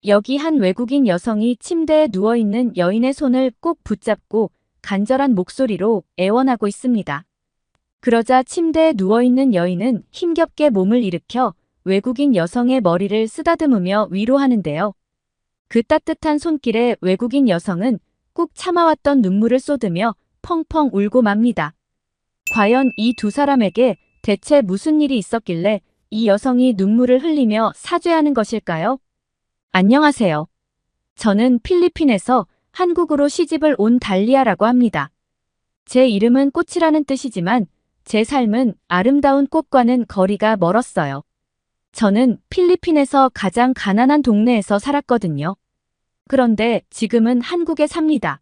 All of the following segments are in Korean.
여기 한 외국인 여성이 침대에 누워있는 여인의 손을 꼭 붙잡고 간절한 목소리로 애원하고 있습니다. 그러자 침대에 누워있는 여인은 힘겹게 몸을 일으켜 외국인 여성의 머리를 쓰다듬으며 위로하는데요. 그 따뜻한 손길에 외국인 여성은 꾹 참아왔던 눈물을 쏟으며 펑펑 울고 맙니다. 과연 이 두 사람에게 대체 무슨 일이 있었길래 이 여성이 눈물을 흘리며 사죄하는 것일까요? 안녕하세요. 저는 필리핀에서 한국으로 시집을 온 달리아라고 합니다. 제 이름은 꽃이라는 뜻이지만 제 삶은 아름다운 꽃과는 거리가 멀었어요. 저는 필리핀에서 가장 가난한 동네에서 살았거든요. 그런데 지금은 한국에 삽니다.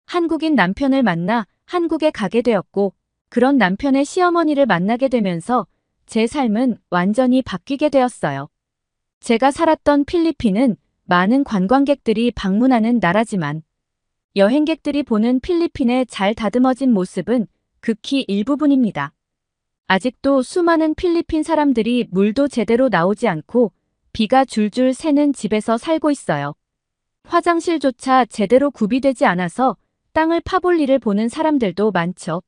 한국인 남편을 만나 한국에 가게 되었고 그런 남편의 시어머니를 만나게 되면서 제 삶은 완전히 바뀌게 되었어요. 제가 살았던 필리핀은 많은 관광객들이 방문하는 나라지만 여행객들이 보는 필리핀의 잘 다듬어진 모습은 극히 일부분입니다. 아직도 수많은 필리핀 사람들이 물도 제대로 나오지 않고 비가 줄줄 새는 집에서 살고 있어요. 화장실조차 제대로 구비되지 않아서 땅을 파볼 일을 보는 사람들도 많죠.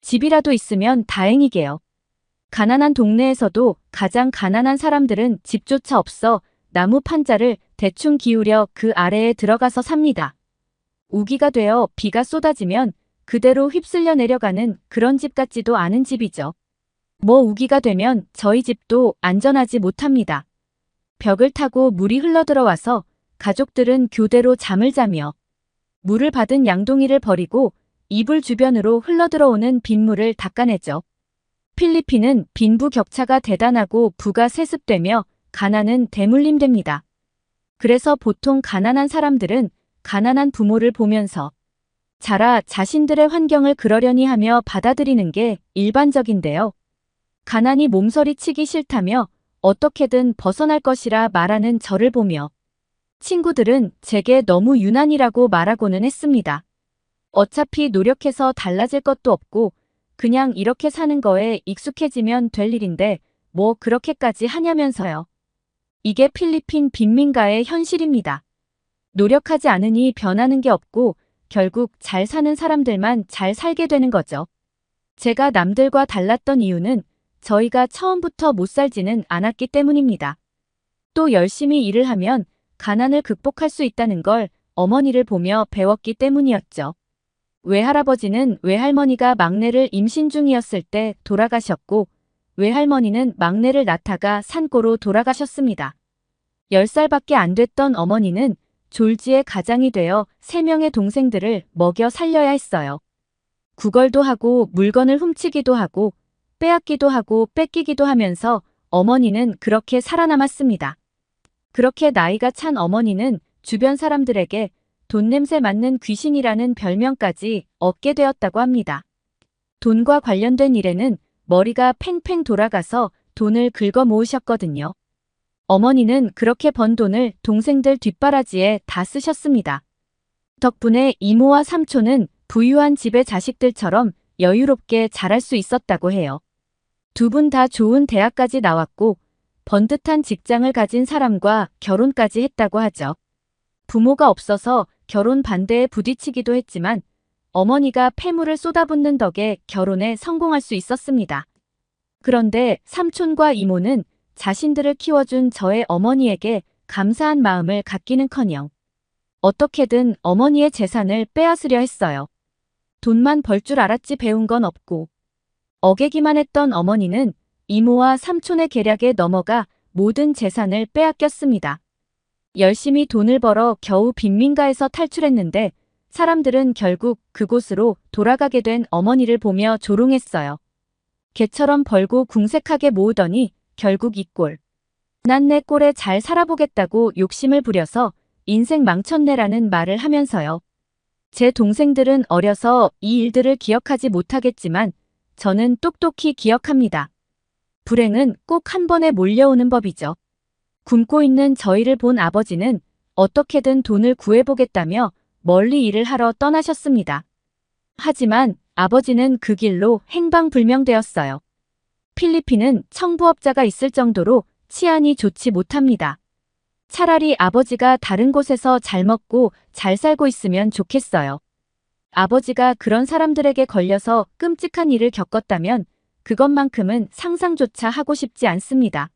집이라도 있으면 다행이게요. 가난한 동네에서도 가장 가난한 사람들은 집조차 없어 나무 판자를 대충 기울여 그 아래에 들어가서 삽니다. 우기가 되어 비가 쏟아지면 그대로 휩쓸려 내려가는 그런 집 같지도 않은 집이죠. 뭐 우기가 되면 저희 집도 안전하지 못합니다. 벽을 타고 물이 흘러들어와서 가족들은 교대로 잠을 자며 물을 받은 양동이를 버리고 이불 주변으로 흘러들어오는 빗물을 닦아내죠. 필리핀은 빈부격차가 대단하고 부가 세습되며 가난은 대물림됩니다. 그래서 보통 가난한 사람들은 가난한 부모를 보면서 자라 자신들의 환경을 그러려니 하며 받아들이는 게 일반적인데요. 가난이 몸서리치기 싫다며 어떻게든 벗어날 것이라 말하는 저를 보며 친구들은 제게 너무 유난이라고 말하고는 했습니다. 어차피 노력해서 달라질 것도 없고 그냥 이렇게 사는 거에 익숙해지면 될 일인데 뭐 그렇게까지 하냐면서요. 이게 필리핀 빈민가의 현실입니다. 노력하지 않으니 변하는 게 없고 결국 잘 사는 사람들만 잘 살게 되는 거죠. 제가 남들과 달랐던 이유는 저희가 처음부터 못 살지는 않았기 때문입니다. 또 열심히 일을 하면 가난을 극복할 수 있다는 걸 어머니를 보며 배웠기 때문이었죠. 외할아버지는 외할머니가 막내를 임신 중이었을 때 돌아가셨고 외할머니는 막내를 낳다가 산고로 돌아가셨습니다. 10살밖에 안 됐던 어머니는 졸지의 가장이 되어 3명의 동생들을 먹여 살려야 했어요. 구걸도 하고 물건을 훔치기도 하고 빼앗기도 하고 뺏기기도 하면서 어머니는 그렇게 살아남았습니다. 그렇게 나이가 찬 어머니는 주변 사람들에게 돈 냄새 맡는 귀신이라는 별명까지 얻게 되었다고 합니다. 돈과 관련된 일에는 머리가 팽팽 돌아가서 돈을 긁어 모으셨거든요. 어머니는 그렇게 번 돈을 동생들 뒷바라지에 다 쓰셨습니다. 덕분에 이모와 삼촌은 부유한 집의 자식들처럼 여유롭게 자랄 수 있었다고 해요. 두 분 다 좋은 대학까지 나왔고 번듯한 직장을 가진 사람과 결혼까지 했다고 하죠. 부모가 없어서 결혼 반대에 부딪히기도 했지만 어머니가 폐물을 쏟아붓는 덕에 결혼에 성공할 수 있었습니다. 그런데 삼촌과 이모는 자신들을 키워준 저의 어머니에게 감사한 마음을 갖기는커녕 어떻게든 어머니의 재산을 빼앗으려 했어요. 돈만 벌 줄 알았지 배운 건 없고 어개기만 했던 어머니는 이모와 삼촌의 계략에 넘어가 모든 재산을 빼앗겼습니다. 열심히 돈을 벌어 겨우 빈민가에서 탈출했는데 사람들은 결국 그곳으로 돌아가게 된 어머니를 보며 조롱했어요. 개처럼 벌고 궁색하게 모으더니 결국 이 꼴. 난 내 꼴에 잘 살아보겠다고 욕심을 부려서 인생 망쳤네라는 말을 하면서요. 제 동생들은 어려서 이 일들을 기억하지 못하겠지만 저는 똑똑히 기억합니다. 불행은 꼭 한 번에 몰려오는 법이죠. 굶고 있는 저희를 본 아버지는 어떻게든 돈을 구해보겠다며 멀리 일을 하러 떠나셨습니다. 하지만 아버지는 그 길로 행방불명되었어요. 필리핀은 청부업자가 있을 정도로 치안이 좋지 못합니다. 차라리 아버지가 다른 곳에서 잘 먹고 잘 살고 있으면 좋겠어요. 아버지가 그런 사람들에게 걸려서 끔찍한 일을 겪었다면 그것만큼은 상상조차 하고 싶지 않습니다.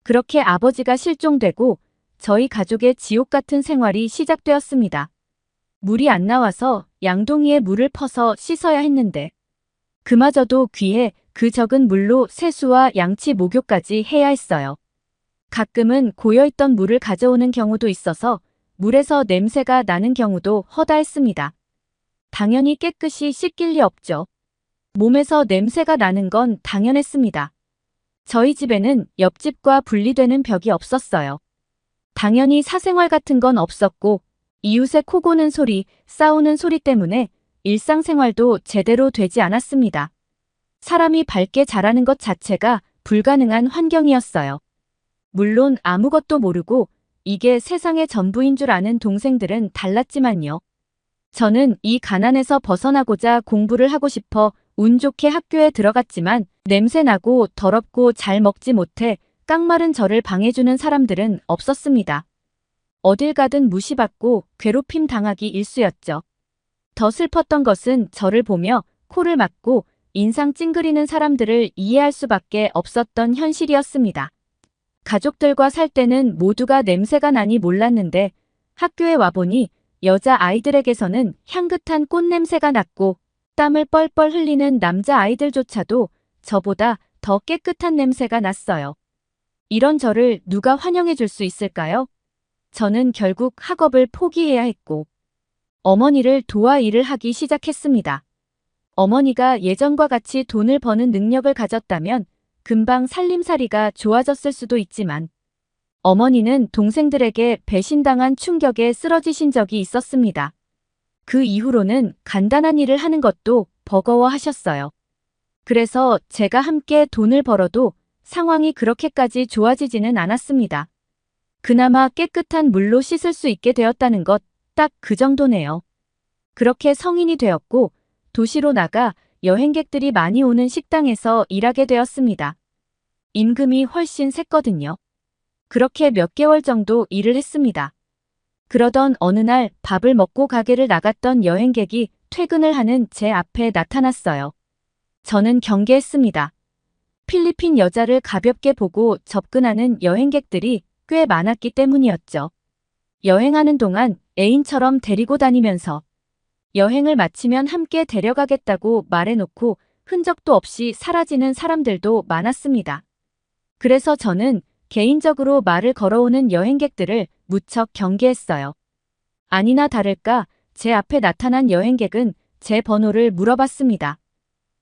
그렇게 아버지가 실종되고 저희 가족의 지옥 같은 생활이 시작되었습니다. 물이 안 나와서 양동이에 물을 퍼서 씻어야 했는데 그마저도 귀에 그 적은 물로 세수와 양치 목욕까지 해야 했어요. 가끔은 고여있던 물을 가져오는 경우도 있어서 물에서 냄새가 나는 경우도 허다했습니다. 당연히 깨끗이 씻길 리 없죠. 몸에서 냄새가 나는 건 당연했습니다. 저희 집에는 옆집과 분리되는 벽이 없었어요. 당연히 사생활 같은 건 없었고 이웃의 코 고는 소리, 싸우는 소리 때문에 일상생활도 제대로 되지 않았습니다. 사람이 밝게 자라는 것 자체가 불가능한 환경이었어요. 물론 아무것도 모르고 이게 세상의 전부인 줄 아는 동생들은 달랐지만요. 저는 이 가난에서 벗어나고자 공부를 하고 싶어 운 좋게 학교에 들어갔지만 냄새나고 더럽고 잘 먹지 못해 깡마른 저를 방해주는 사람들은 없었습니다. 어딜 가든 무시받고 괴롭힘 당하기 일쑤였죠. 더 슬펐던 것은 저를 보며 코를 막고 인상 찡그리는 사람들을 이해할 수밖에 없었던 현실이었습니다. 가족들과 살 때는 모두가 냄새가 나니 몰랐는데 학교에 와보니 여자아이들에게서는 향긋한 꽃냄새가 났고 땀을 뻘뻘 흘리는 남자아이들조차도 저보다 더 깨끗한 냄새가 났어요. 이런 저를 누가 환영해 줄 수 있을까요? 저는 결국 학업을 포기해야 했고 어머니를 도와 일을 하기 시작했습니다. 어머니가 예전과 같이 돈을 버는 능력을 가졌다면 금방 살림살이가 좋아졌을 수도 있지만 어머니는 동생들에게 배신당한 충격에 쓰러지신 적이 있었습니다. 그 이후로는 간단한 일을 하는 것도 버거워하셨어요. 그래서 제가 함께 돈을 벌어도 상황이 그렇게까지 좋아지지는 않았습니다. 그나마 깨끗한 물로 씻을 수 있게 되었다는 것 딱 그 정도네요. 그렇게 성인이 되었고 도시로 나가 여행객들이 많이 오는 식당에서 일하게 되었습니다. 임금이 훨씬 셌거든요. 그렇게 몇 개월 정도 일을 했습니다. 그러던 어느 날 밥을 먹고 가게를 나갔던 여행객이 퇴근을 하는 제 앞에 나타났어요. 저는 경계했습니다. 필리핀 여자를 가볍게 보고 접근하는 여행객들이 꽤 많았기 때문이었죠. 여행하는 동안 애인처럼 데리고 다니면서 여행을 마치면 함께 데려가겠다고 말해놓고 흔적도 없이 사라지는 사람들도 많았습니다. 그래서 저는 개인적으로 말을 걸어오는 여행객들을 무척 경계했어요. 아니나 다를까 제 앞에 나타난 여행객은 제 번호를 물어봤습니다.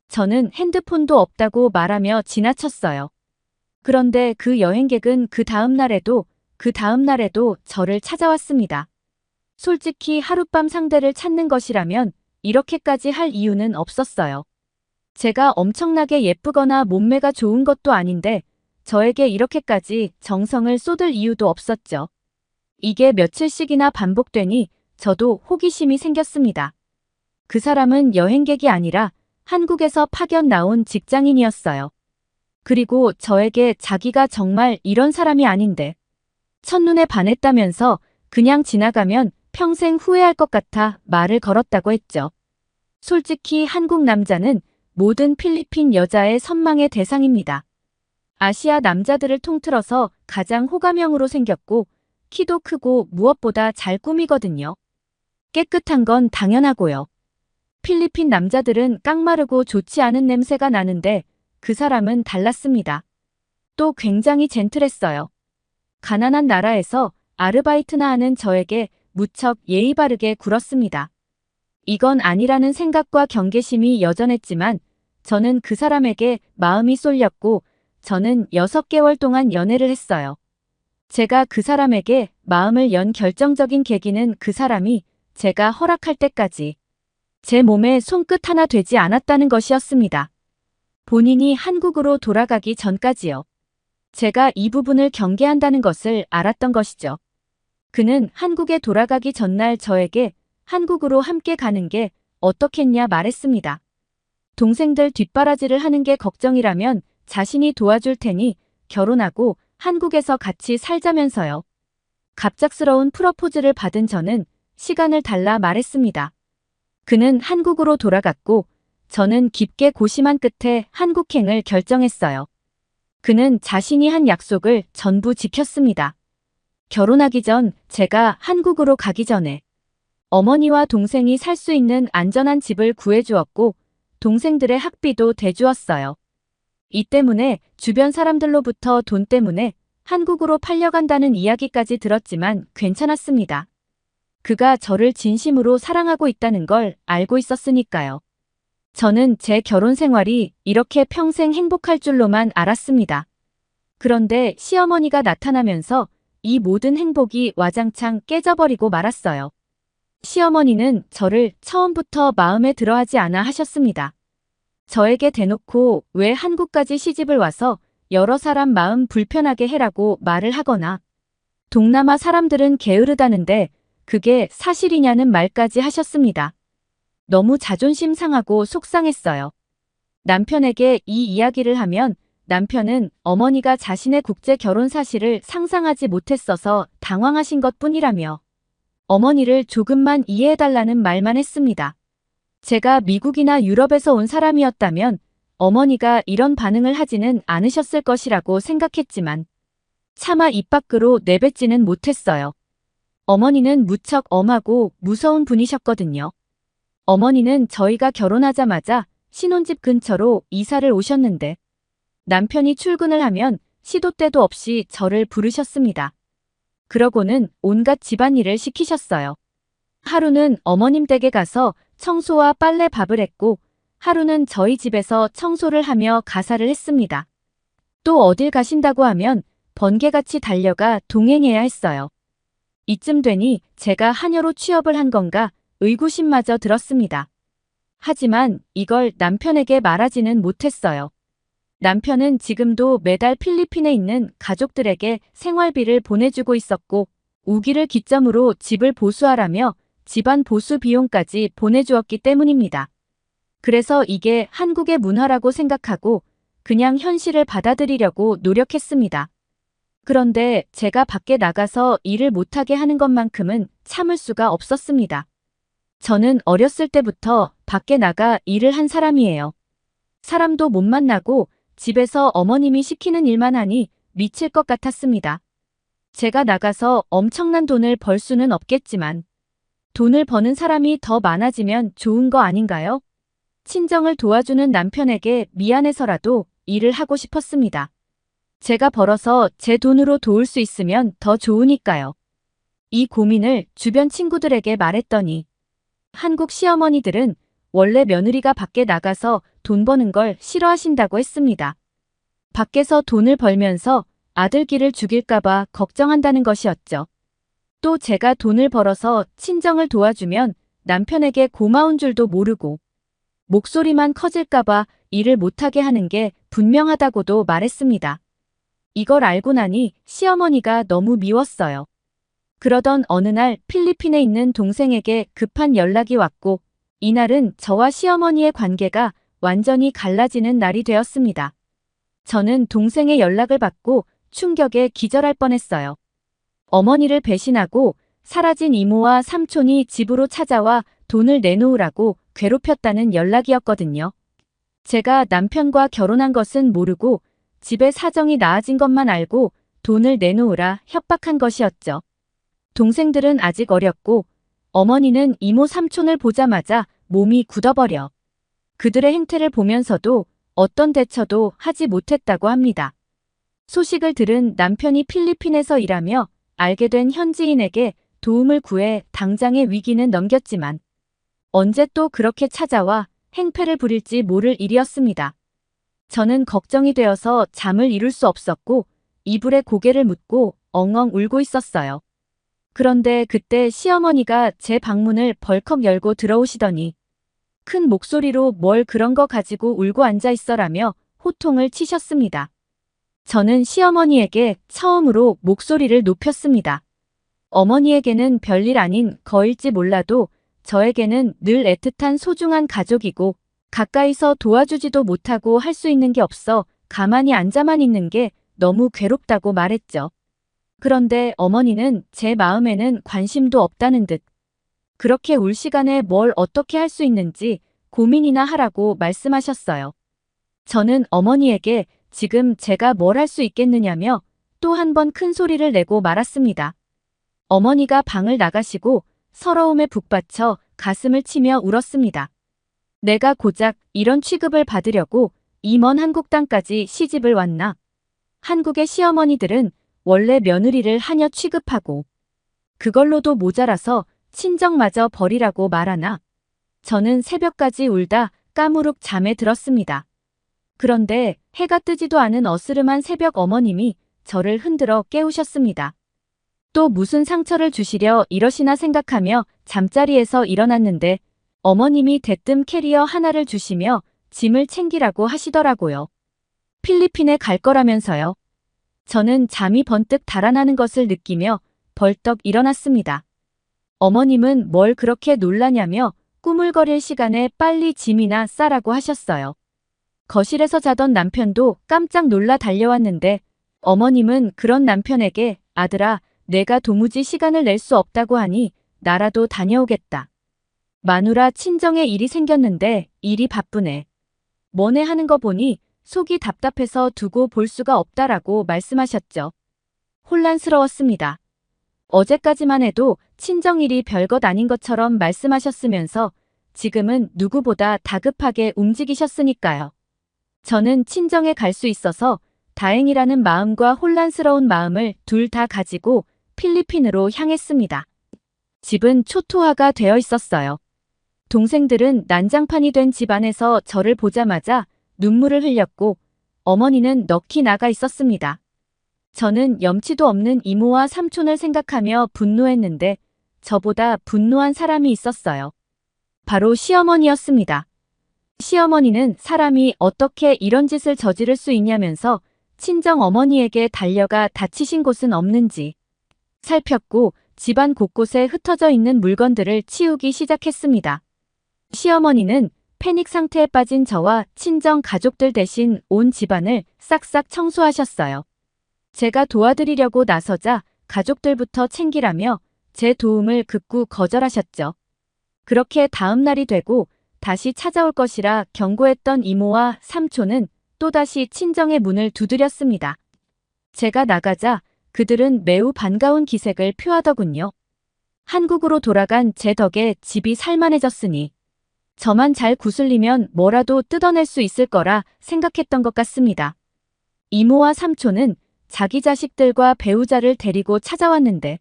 저는 핸드폰도 없다고 말하며 지나쳤어요. 그런데 그 여행객은 그 다음 날에도 저를 찾아왔습니다. 솔직히 하룻밤 상대를 찾는 것이라면 이렇게까지 할 이유는 없었어요. 제가 엄청나게 예쁘거나 몸매가 좋은 것도 아닌데 저에게 이렇게까지 정성을 쏟을 이유도 없었죠. 이게 며칠씩이나 반복되니 저도 호기심이 생겼습니다. 그 사람은 여행객이 아니라 한국에서 파견 나온 직장인이었어요. 그리고 저에게 자기가 정말 이런 사람이 아닌데 첫눈에 반했다면서 그냥 지나가면 평생 후회할 것 같아 말을 걸었다고 했죠. 솔직히 한국 남자는 모든 필리핀 여자의 선망의 대상입니다. 아시아 남자들을 통틀어서 가장 호감형으로 생겼고 키도 크고 무엇보다 잘 꾸미거든요. 깨끗한 건 당연하고요. 필리핀 남자들은 깡마르고 좋지 않은 냄새가 나는데 그 사람은 달랐습니다. 또 굉장히 젠틀했어요. 가난한 나라에서 아르바이트나 하는 저에게 무척 예의 바르게 굴었습니다. 이건 아니라는 생각과 경계심이 여전했지만 저는 그 사람에게 마음이 쏠렸고 저는 6개월 동안 연애를 했어요. 제가 그 사람에게 마음을 연 결정적인 계기는 그 사람이 제가 허락할 때까지 제 몸에 손끝 하나 되지 않았다는 것이었습니다. 본인이 한국으로 돌아가기 전까지요. 제가 이 부분을 경계한다는 것을 알았던 것이죠. 그는 한국에 돌아가기 전날 저에게 한국으로 함께 가는 게 어떻겠냐 말했습니다. 동생들 뒷바라지를 하는 게 걱정이라면 자신이 도와줄 테니 결혼하고 한국에서 같이 살자면서요. 갑작스러운 프러포즈를 받은 저는 시간을 달라 말했습니다. 그는 한국으로 돌아갔고 저는 깊게 고심한 끝에 한국행을 결정했어요. 그는 자신이 한 약속을 전부 지켰습니다. 결혼하기 전 제가 한국으로 가기 전에 어머니와 동생이 살 수 있는 안전한 집을 구해주었고 동생들의 학비도 대주었어요. 이 때문에 주변 사람들로부터 돈 때문에 한국으로 팔려간다는 이야기까지 들었지만 괜찮았습니다. 그가 저를 진심으로 사랑하고 있다는 걸 알고 있었으니까요. 저는 제 결혼 생활이 이렇게 평생 행복할 줄로만 알았습니다. 그런데 시어머니가 나타나면서 이 모든 행복이 와장창 깨져버리고 말았어요. 시어머니는 저를 처음부터 마음에 들어하지 않아 하셨습니다. 저에게 대놓고 왜 한국까지 시집을 와서 여러 사람 마음 불편하게 해라고 말을 하거나 동남아 사람들은 게으르다는데 그게 사실이냐는 말까지 하셨습니다. 너무 자존심 상하고 속상했어요. 남편에게 이 이야기를 하면 남편은 어머니가 자신의 국제 결혼 사실을 상상하지 못했어서 당황하신 것뿐이라며 어머니를 조금만 이해해달라는 말만 했습니다. 제가 미국이나 유럽에서 온 사람이었다면 어머니가 이런 반응을 하지는 않으셨을 것이라고 생각했지만 차마 입 밖으로 내뱉지는 못했어요. 어머니는 무척 엄하고 무서운 분이셨거든요. 어머니는 저희가 결혼하자마자 신혼집 근처로 이사를 오셨는데 남편이 출근을 하면 시도 때도 없이 저를 부르셨습니다. 그러고는 온갖 집안일을 시키셨어요. 하루는 어머님 댁에 가서 청소와 빨래 밥을 했고 하루는 저희 집에서 청소를 하며 가사를 했습니다. 또 어딜 가신다고 하면 번개같이 달려가 동행해야 했어요. 이쯤 되니 제가 하녀로 취업을 한 건가 의구심마저 들었습니다. 하지만 이걸 남편에게 말하지는 못했어요. 남편은 지금도 매달 필리핀에 있는 가족들에게 생활비를 보내주고 있었고 우기를 기점으로 집을 보수하라며 집안 보수 비용까지 보내주었기 때문입니다. 그래서 이게 한국의 문화라고 생각하고 그냥 현실을 받아들이려고 노력했습니다. 그런데 제가 밖에 나가서 일을 못하게 하는 것만큼은 참을 수가 없었습니다. 저는 어렸을 때부터 밖에 나가 일을 한 사람이에요. 사람도 못 만나고 집에서 어머님이 시키는 일만 하니 미칠 것 같았습니다. 제가 나가서 엄청난 돈을 벌 수는 없겠지만 돈을 버는 사람이 더 많아지면 좋은 거 아닌가요? 친정을 도와주는 남편에게 미안해서라도 일을 하고 싶었습니다. 제가 벌어서 제 돈으로 도울 수 있으면 더 좋으니까요. 이 고민을 주변 친구들에게 말했더니 한국 시어머니들은 원래 며느리가 밖에 나가서 돈 버는 걸 싫어하신다고 했습니다. 밖에서 돈을 벌면서 아들 길을 죽일까봐 걱정한다는 것이었죠. 또 제가 돈을 벌어서 친정을 도와주면 남편에게 고마운 줄도 모르고 목소리만 커질까봐 일을 못하게 하는 게 분명하다고도 말했습니다. 이걸 알고 나니 시어머니가 너무 미웠어요. 그러던 어느 날 필리핀에 있는 동생에게 급한 연락이 왔고 이날은 저와 시어머니의 관계가 완전히 갈라지는 날이 되었습니다. 저는 동생의 연락을 받고 충격에 기절할 뻔했어요. 어머니를 배신하고 사라진 이모와 삼촌이 집으로 찾아와 돈을 내놓으라고 괴롭혔다는 연락이었거든요. 제가 남편과 결혼한 것은 모르고 집에 사정이 나아진 것만 알고 돈을 내놓으라 협박한 것이었죠. 동생들은 아직 어렸고 어머니는 이모 삼촌을 보자마자 몸이 굳어버려 그들의 행태를 보면서도 어떤 대처도 하지 못했다고 합니다. 소식을 들은 남편이 필리핀에서 일하며 알게 된 현지인에게 도움을 구해 당장의 위기는 넘겼지만 언제 또 그렇게 찾아와 행패를 부릴지 모를 일이었습니다. 저는 걱정이 되어서 잠을 이룰 수 없었고 이불에 고개를 묻고 엉엉 울고 있었어요. 그런데 그때 시어머니가 제 방문을 벌컥 열고 들어오시더니 큰 목소리로 뭘 그런 거 가지고 울고 앉아 있어라며 호통을 치셨습니다. 저는 시어머니에게 처음으로 목소리를 높였습니다. 어머니에게는 별일 아닌 거일지 몰라도 저에게는 늘 애틋한 소중한 가족이고 가까이서 도와주지도 못하고 할 수 있는 게 없어 가만히 앉아만 있는 게 너무 괴롭다고 말했죠. 그런데 어머니는 제 마음에는 관심도 없다는 듯 그렇게 울 시간에 뭘 어떻게 할 수 있는지 고민이나 하라고 말씀하셨어요. 저는 어머니에게 지금 제가 뭘 할 수 있겠느냐며 또 한 번 큰 소리를 내고 말았습니다. 어머니가 방을 나가시고 서러움에 북받쳐 가슴을 치며 울었습니다. 내가 고작 이런 취급을 받으려고 이 먼 한국 땅까지 시집을 왔나? 한국의 시어머니들은 원래 며느리를 하녀 취급하고 그걸로도 모자라서 친정마저 버리라고 말하나? 저는 새벽까지 울다 까무룩 잠에 들었습니다. 그런데 해가 뜨지도 않은 어스름한 새벽 어머님이 저를 흔들어 깨우셨습니다. 또 무슨 상처를 주시려 이러시나 생각하며 잠자리에서 일어났는데 어머님이 대뜸 캐리어 하나를 주시며 짐을 챙기라고 하시더라고요. 필리핀에 갈 거라면서요. 저는 잠이 번뜩 달아나는 것을 느끼며 벌떡 일어났습니다. 어머님은 뭘 그렇게 놀라냐며 꾸물거릴 시간에 빨리 짐이나 싸라고 하셨어요. 거실에서 자던 남편도 깜짝 놀라 달려왔는데 어머님은 그런 남편에게 아들아, 내가 도무지 시간을 낼 수 없다고 하니 나라도 다녀오겠다. 마누라 친정에 일이 생겼는데 일이 바쁘네. 뭐네 하는 거 보니 속이 답답해서 두고 볼 수가 없다라고 말씀하셨죠. 혼란스러웠습니다. 어제까지만 해도 친정일이 별것 아닌 것처럼 말씀하셨으면서 지금은 누구보다 다급하게 움직이셨으니까요. 저는 친정에 갈 수 있어서 다행이라는 마음과 혼란스러운 마음을 둘 다 가지고 필리핀으로 향했습니다. 집은 초토화가 되어 있었어요. 동생들은 난장판이 된 집 안에서 저를 보자마자 눈물을 흘렸고 어머니는 넋이 나가 있었습니다. 저는 염치도 없는 이모와 삼촌을 생각하며 분노했는데 저보다 분노한 사람이 있었어요. 바로 시어머니였습니다. 시어머니는 사람이 어떻게 이런 짓을 저지를 수 있냐면서 친정 어머니에게 달려가 다치신 곳은 없는지 살폈고 집안 곳곳에 흩어져 있는 물건들을 치우기 시작했습니다. 시어머니는 패닉 상태에 빠진 저와 친정 가족들 대신 온 집안을 싹싹 청소하셨어요. 제가 도와드리려고 나서자 가족들부터 챙기라며 제 도움을 극구 거절하셨죠. 그렇게 다음 날이 되고 다시 찾아올 것이라 경고했던 이모와 삼촌은 또다시 친정의 문을 두드렸습니다. 제가 나가자 그들은 매우 반가운 기색을 표하더군요. 한국으로 돌아간 제 덕에 집이 살만해졌으니 저만 잘 구슬리면 뭐라도 뜯어낼 수 있을 거라 생각했던 것 같습니다. 이모와 삼촌은 자기 자식들과 배우자를 데리고 찾아왔는데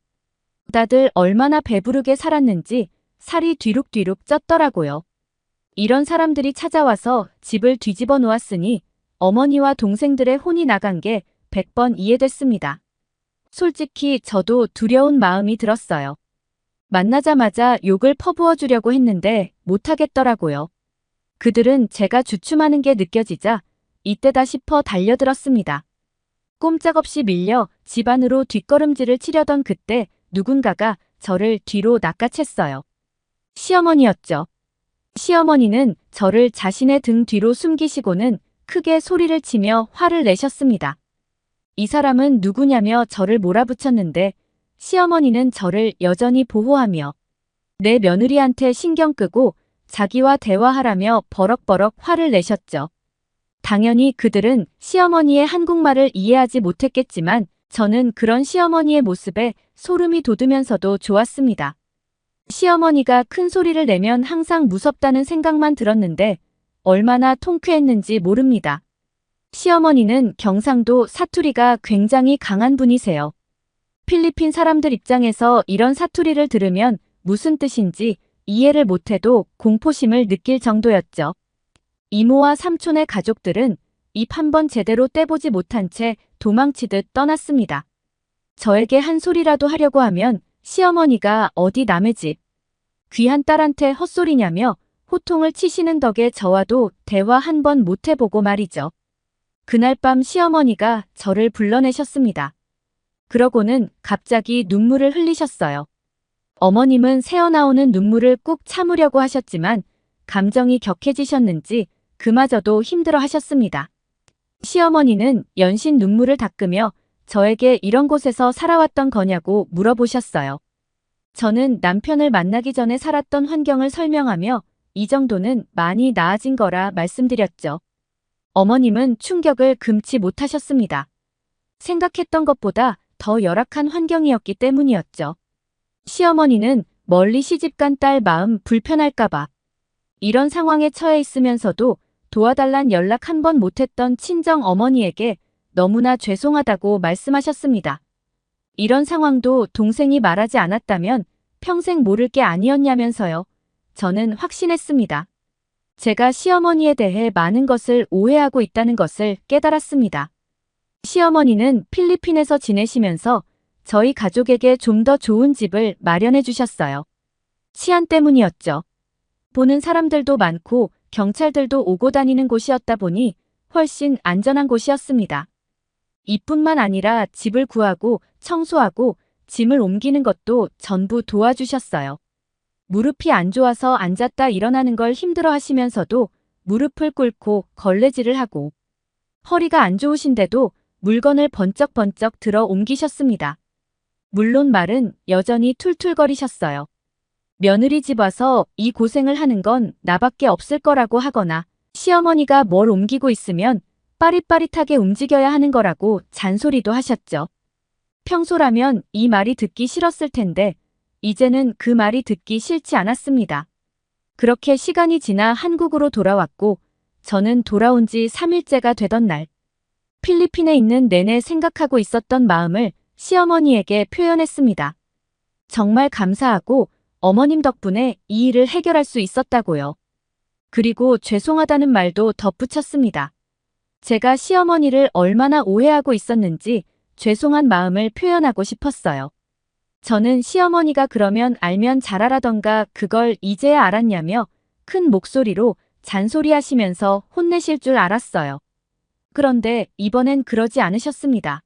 다들 얼마나 배부르게 살았는지 살이 뒤룩뒤룩 쪘더라고요. 이런 사람들이 찾아와서 집을 뒤집어 놓았으니 어머니와 동생들의 혼이 나간 게 100번 이해됐습니다. 솔직히 저도 두려운 마음이 들었어요. 만나자마자 욕을 퍼부어 주려고 했는데 못하겠더라고요. 그들은 제가 주춤하는 게 느껴지자 이때다 싶어 달려들었습니다. 꼼짝없이 밀려 집 안으로 뒷걸음질을 치려던 그때 누군가가 저를 뒤로 낚아챘어요. 시어머니였죠. 시어머니는 저를 자신의 등 뒤로 숨기시고는 크게 소리를 치며 화를 내셨습니다. 이 사람은 누구냐며 저를 몰아붙였는데 시어머니는 저를 여전히 보호하며 내 며느리한테 신경 끄고 자기와 대화하라며 버럭버럭 화를 내셨죠. 당연히 그들은 시어머니의 한국말을 이해하지 못했겠지만 저는 그런 시어머니의 모습에 소름이 돋으면서도 좋았습니다. 시어머니가 큰 소리를 내면 항상 무섭다는 생각만 들었는데 얼마나 통쾌했는지 모릅니다. 시어머니는 경상도 사투리가 굉장히 강한 분이세요. 필리핀 사람들 입장에서 이런 사투리를 들으면 무슨 뜻인지 이해를 못해도 공포심을 느낄 정도였죠. 이모와 삼촌의 가족들은 입 한 번 제대로 떼보지 못한 채 도망치듯 떠났습니다. 저에게 한 소리라도 하려고 하면 시어머니가 어디 남의 집, 귀한 딸한테 헛소리냐며 호통을 치시는 덕에 저와도 대화 한 번 못 해보고 말이죠. 그날 밤 시어머니가 저를 불러내셨습니다. 그러고는 갑자기 눈물을 흘리셨어요. 어머님은 새어나오는 눈물을 꾹 참으려고 하셨지만 감정이 격해지셨는지 그마저도 힘들어 하셨습니다. 시어머니는 연신 눈물을 닦으며 저에게 이런 곳에서 살아왔던 거냐고 물어보셨어요. 저는 남편을 만나기 전에 살았던 환경을 설명하며 이 정도는 많이 나아진 거라 말씀드렸죠. 어머님은 충격을 금치 못하셨습니다. 생각했던 것보다 더 열악한 환경이었기 때문이었죠. 시어머니는 멀리 시집간 딸 마음 불편할까봐 이런 상황에 처해 있으면서도 도와달란 연락 한 번 못했던 친정 어머니에게 너무나 죄송하다고 말씀하셨습니다. 이런 상황도 동생이 말하지 않았다면 평생 모를 게 아니었냐면서요. 저는 확신했습니다. 제가 시어머니에 대해 많은 것을 오해하고 있다는 것을 깨달았습니다. 시어머니는 필리핀에서 지내시면서 저희 가족에게 좀 더 좋은 집을 마련해 주셨어요. 치안 때문이었죠. 보는 사람들도 많고 경찰들도 오고 다니는 곳이었다 보니 훨씬 안전한 곳이었습니다. 이뿐만 아니라 집을 구하고 청소하고 짐을 옮기는 것도 전부 도와주셨어요. 무릎이 안 좋아서 앉았다 일어나는 걸 힘들어 하시면서도 무릎을 꿇고 걸레질을 하고 허리가 안 좋으신데도 물건을 번쩍번쩍 들어 옮기셨습니다. 물론 말은 여전히 툴툴거리셨어요. 며느리 집 와서 이 고생을 하는 건 나밖에 없을 거라고 하거나 시어머니가 뭘 옮기고 있으면 빠릿빠릿하게 움직여야 하는 거라고 잔소리도 하셨죠. 평소라면 이 말이 듣기 싫었을 텐데 이제는 그 말이 듣기 싫지 않았습니다. 그렇게 시간이 지나 한국으로 돌아왔고 저는 돌아온 지 3일째가 되던 날 필리핀에 있는 내내 생각하고 있었던 마음을 시어머니에게 표현했습니다. 정말 감사하고 어머님 덕분에 이 일을 해결할 수 있었다고요. 그리고 죄송하다는 말도 덧붙였습니다. 제가 시어머니를 얼마나 오해하고 있었는지 죄송한 마음을 표현하고 싶었어요. 저는 시어머니가 그러면 알면 잘하라던가 그걸 이제야 알았냐며 큰 목소리로 잔소리하시면서 혼내실 줄 알았어요. 그런데 이번엔 그러지 않으셨습니다.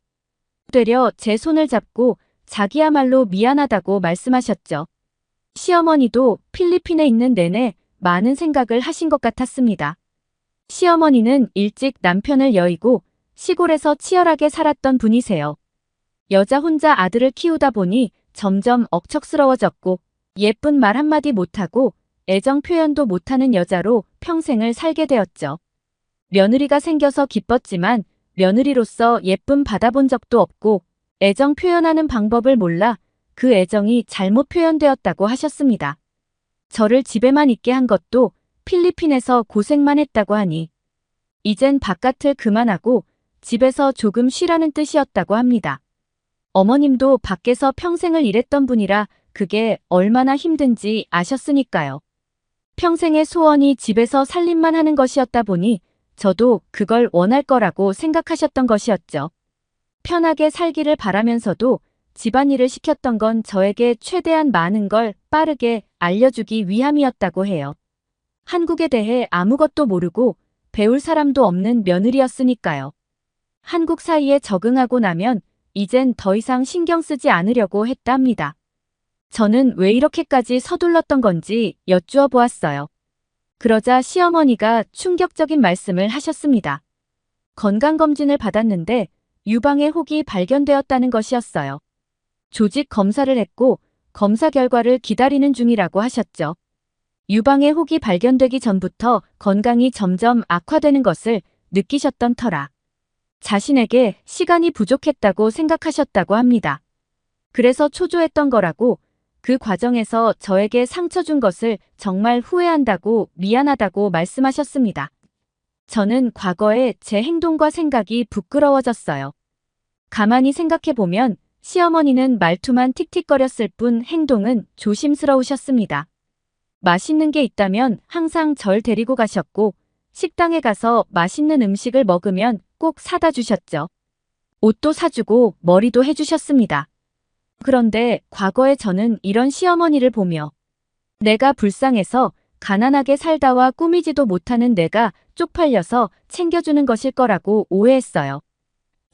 되려 제 손을 잡고 자기야말로 미안하다고 말씀하셨죠. 시어머니도 필리핀에 있는 내내 많은 생각을 하신 것 같았습니다. 시어머니는 일찍 남편을 여의고 시골에서 치열하게 살았던 분이세요. 여자 혼자 아들을 키우다 보니 점점 억척스러워졌고 예쁜 말 한마디 못하고 애정 표현도 못하는 여자로 평생을 살게 되었죠. 며느리가 생겨서 기뻤지만 며느리로서 예쁨 받아본 적도 없고 애정 표현하는 방법을 몰라 그 애정이 잘못 표현되었다고 하셨습니다. 저를 집에만 있게 한 것도 필리핀에서 고생만 했다고 하니 이젠 바깥을 그만하고 집에서 조금 쉬라는 뜻이었다고 합니다. 어머님도 밖에서 평생을 일했던 분이라 그게 얼마나 힘든지 아셨으니까요. 평생의 소원이 집에서 살림만 하는 것이었다 보니 저도 그걸 원할 거라고 생각하셨던 것이었죠. 편하게 살기를 바라면서도 집안일을 시켰던 건 저에게 최대한 많은 걸 빠르게 알려주기 위함이었다고 해요. 한국에 대해 아무것도 모르고 배울 사람도 없는 며느리였으니까요. 한국 사이에 적응하고 나면 이젠 더 이상 신경 쓰지 않으려고 했답니다. 저는 왜 이렇게까지 서둘렀던 건지 여쭈어 보았어요. 그러자 시어머니가 충격적인 말씀을 하셨습니다. 건강검진을 받았는데 유방의 혹이 발견되었다는 것이었어요. 조직 검사를 했고 검사 결과를 기다리는 중이라고 하셨죠. 유방의 혹이 발견되기 전부터 건강이 점점 악화되는 것을 느끼셨던 터라 자신에게 시간이 부족했다고 생각하셨다고 합니다. 그래서 초조했던 거라고 그 과정에서 저에게 상처 준 것을 정말 후회한다고 미안하다고 말씀하셨습니다. 저는 과거에 제 행동과 생각이 부끄러워졌어요. 가만히 생각해보면 시어머니는 말투만 틱틱거렸을 뿐 행동은 조심스러우셨습니다. 맛있는 게 있다면 항상 절 데리고 가셨고 식당에 가서 맛있는 음식을 먹으면 꼭 사다 주셨죠. 옷도 사주고 머리도 해주셨습니다. 그런데 과거에 저는 이런 시어머니를 보며 내가 불쌍해서 가난하게 살다와 꾸미지도 못하는 내가 쪽팔려서 챙겨주는 것일 거라고 오해했어요.